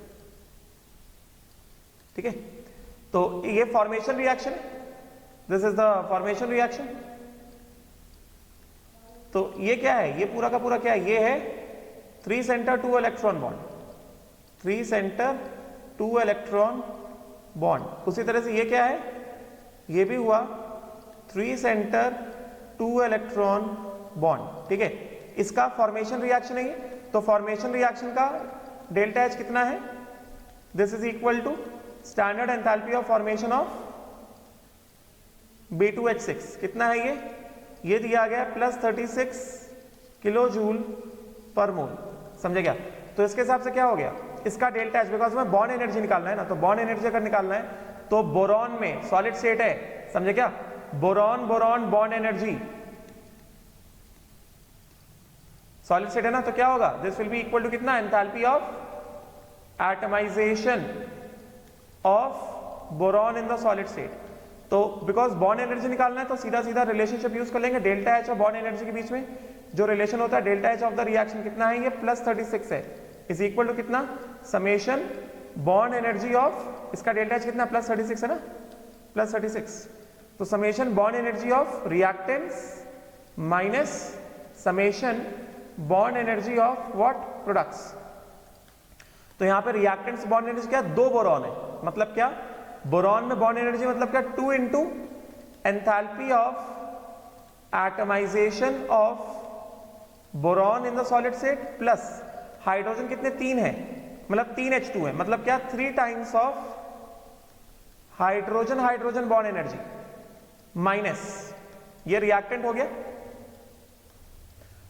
ठीक है। तो ये formation reaction, this is the formation reaction. तो ये क्या है, ये पूरा का पूरा क्या है, ये है 3 center 2 electron bond, 3 center 2 electron bond. उसी तरह से ये क्या है, ये भी हुआ 3 सेंटर 2 इलेक्ट्रॉन बॉन्ड, ठीक है। इसका फॉर्मेशन रिएक्शन है ये, तो फॉर्मेशन रिएक्शन का डेल्टा H कितना है, this is equal to standard enthalpy of formation of B2H6, कितना है ये दिया गया +36 किलो जूल पर मोल, समझे क्या। तो इसके हिसाब से क्या हो गया, इसका डेल्टा H, बिकॉज में बॉन्ड एनर्जी निकालना है ना, तो बॉन्ड एनर्जी अगर निकालना है तो बोरॉन में सॉलिड स्टेट है, समझे क्या, boron boron bond energy solid state है ना, तो क्या होगा, this will be equal to कितना, enthalpy of atomization of boron in the solid state. तो बिकॉज बॉन्ड एनर्जी निकालना है तो सीधा सीधा रिलेशनशिप यूज कर लेंगे, डेल्टा H और बॉन्ड एनर्जी के बीच में जो रिलेशन होता है, delta H of the reaction कितना है, ये +36 है, इज इक्वल टू कितना, समेशन बॉन्ड एनर्जी ऑफ, इसका डेल्टा H कितना, +36 है ना, +36, तो summation bond energy of reactants minus summation bond energy of what, products. तो यहां पे रिएक्टेंट्स बॉन्ड एनर्जी क्या, 2 बोरॉन है, मतलब क्या, बोरॉन में बॉन्ड एनर्जी मतलब क्या, 2 into enthalpy of atomization of boron in the solid state plus hydrogen कितने, 3 है, मतलब 3H2 है, मतलब क्या, 3 times of hydrogen hydrogen bond energy minus, ये रिएक्टेंट हो गया।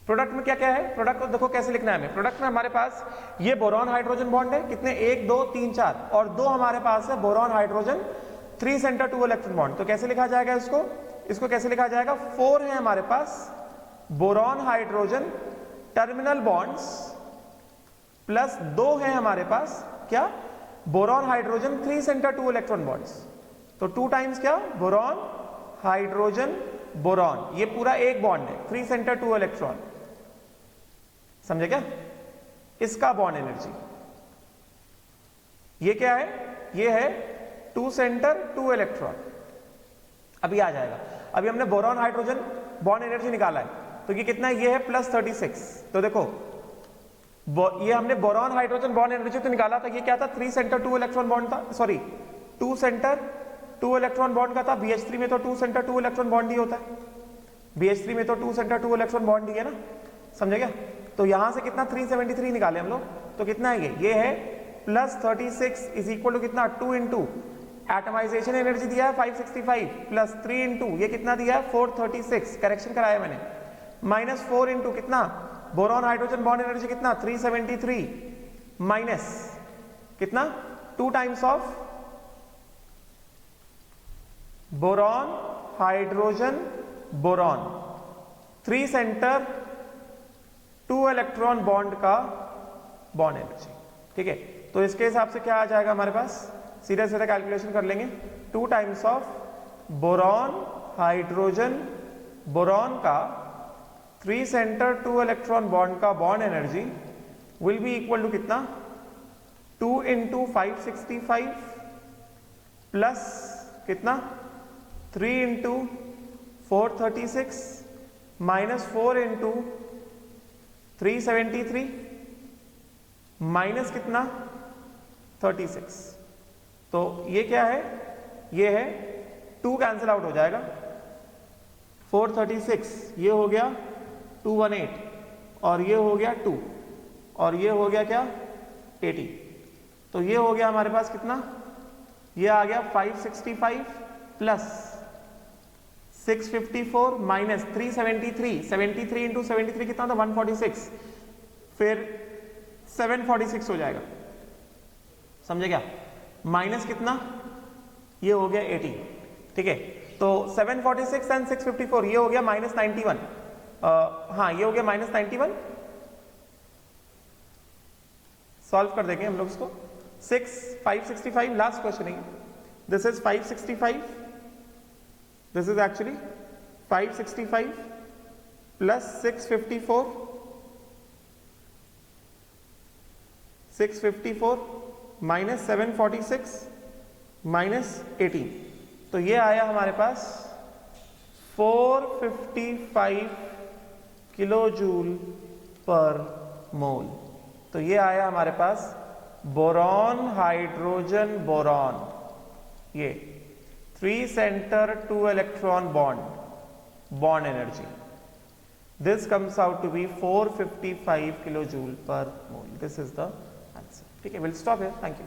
प्रोडक्ट में क्या क्या है, प्रोडक्ट को देखो कैसे लिखना है हमें, प्रोडक्ट में हमारे पास ये बोरॉन हाइड्रोजन बॉन्ड है, कितने, 1 2 3 4, और 2 हमारे पास है boron hydrogen 3 center 2 electron bond. तो कैसे लिखा जाएगा इसको कैसे लिखा जाएगा, 4 है हमारे पास boron hydrogen terminal bonds plus 2 है हमारे पास क्या, boron hydrogen 3 center 2 electron bonds, तो 2 टाइम्स क्या, बोरॉन हाइड्रोजन बोरॉन, ये पूरा एक बॉन्ड है, 3 सेंटर 2 इलेक्ट्रॉन, समझे क्या। इसका बॉन्ड एनर्जी ये क्या है, ये है 2 सेंटर 2 इलेक्ट्रॉन। अभी आ जाएगा, अभी हमने बोरॉन हाइड्रोजन बॉन्ड एनर्जी निकाला है, तो ये कितना है, ये है +36। तो देखो ये हमने बोरॉन हाइड्रोजन बॉन्ड एनर्जी तो निकाला था, ये क्या था, 3 सेंटर 2 इलेक्ट्रॉन बॉन्ड था, सॉरी 2 सेंटर 2 इलेक्ट्रॉन बॉन्ड का था। BH3 में तो 2 सेंटर 2 इलेक्ट्रॉन बॉन्ड ही होता है, BH3 में तो 2 सेंटर 2 इलेक्ट्रॉन बॉन्ड ही है ना, समझे क्या। तो यहां से कितना 373 निकाले हम लोग, तो कितना है ये है +36 इज इक्वल टू कितना, 2 इंटू एटमाइजेशन एनर्जी दिया है 565 प्लस 3 इंटू ये कितना दिया है 436, करेक्शन कराया मैंने, माइनस 4 इंटू कितना, बोरॉन हाइड्रोजन बॉन्ड एनर्जी कितना 373 माइनस कितना 2 times of boron hydrogen boron 3 center 2 electron bond का बॉन्ड एनर्जी, ठीक है। तो इसके हिसाब से क्या आ जाएगा हमारे पास, सीधे सीधे कैलकुलेशन कर लेंगे, 2 times of boron hydrogen boron का 3 सेंटर 2 इलेक्ट्रॉन बॉन्ड का bond energy will be equal to कितना, 2 इंटू 565 प्लस कितना 3 इंटू 436 माइनस 4 इंटू 373 माइनस कितना 36। तो ये क्या है, ये है 2 कैंसिल आउट हो जाएगा, 436 ये हो गया 218 और ये हो गया 2 और ये हो गया क्या 80। तो ये हो गया हमारे पास कितना, ये आ गया 565 प्लस 654 माइनस 373, 73 इंटू 73 कितना था 146, फिर 746 हो जाएगा, समझे क्या, माइनस कितना ये हो गया 80, ठीक है। तो 746 एंड 654 ये हो गया -91, हाँ ये हो गया -91, सॉल्व कर देंगे हम लोग इसको। 565 लास्ट क्वेश्चन है, this is 565, this is actually 565 plus 654 minus 746 minus 18, तो ये आया हमारे पास 455 किलो जूल पर मोल। तो ये आया हमारे पास बोरॉन हाइड्रोजन बोरॉन, ये 3 center 2 electron bond energy, this comes out to be 455 kilo joule per mole. This is the answer, ठीक है। Will stop here, thank you.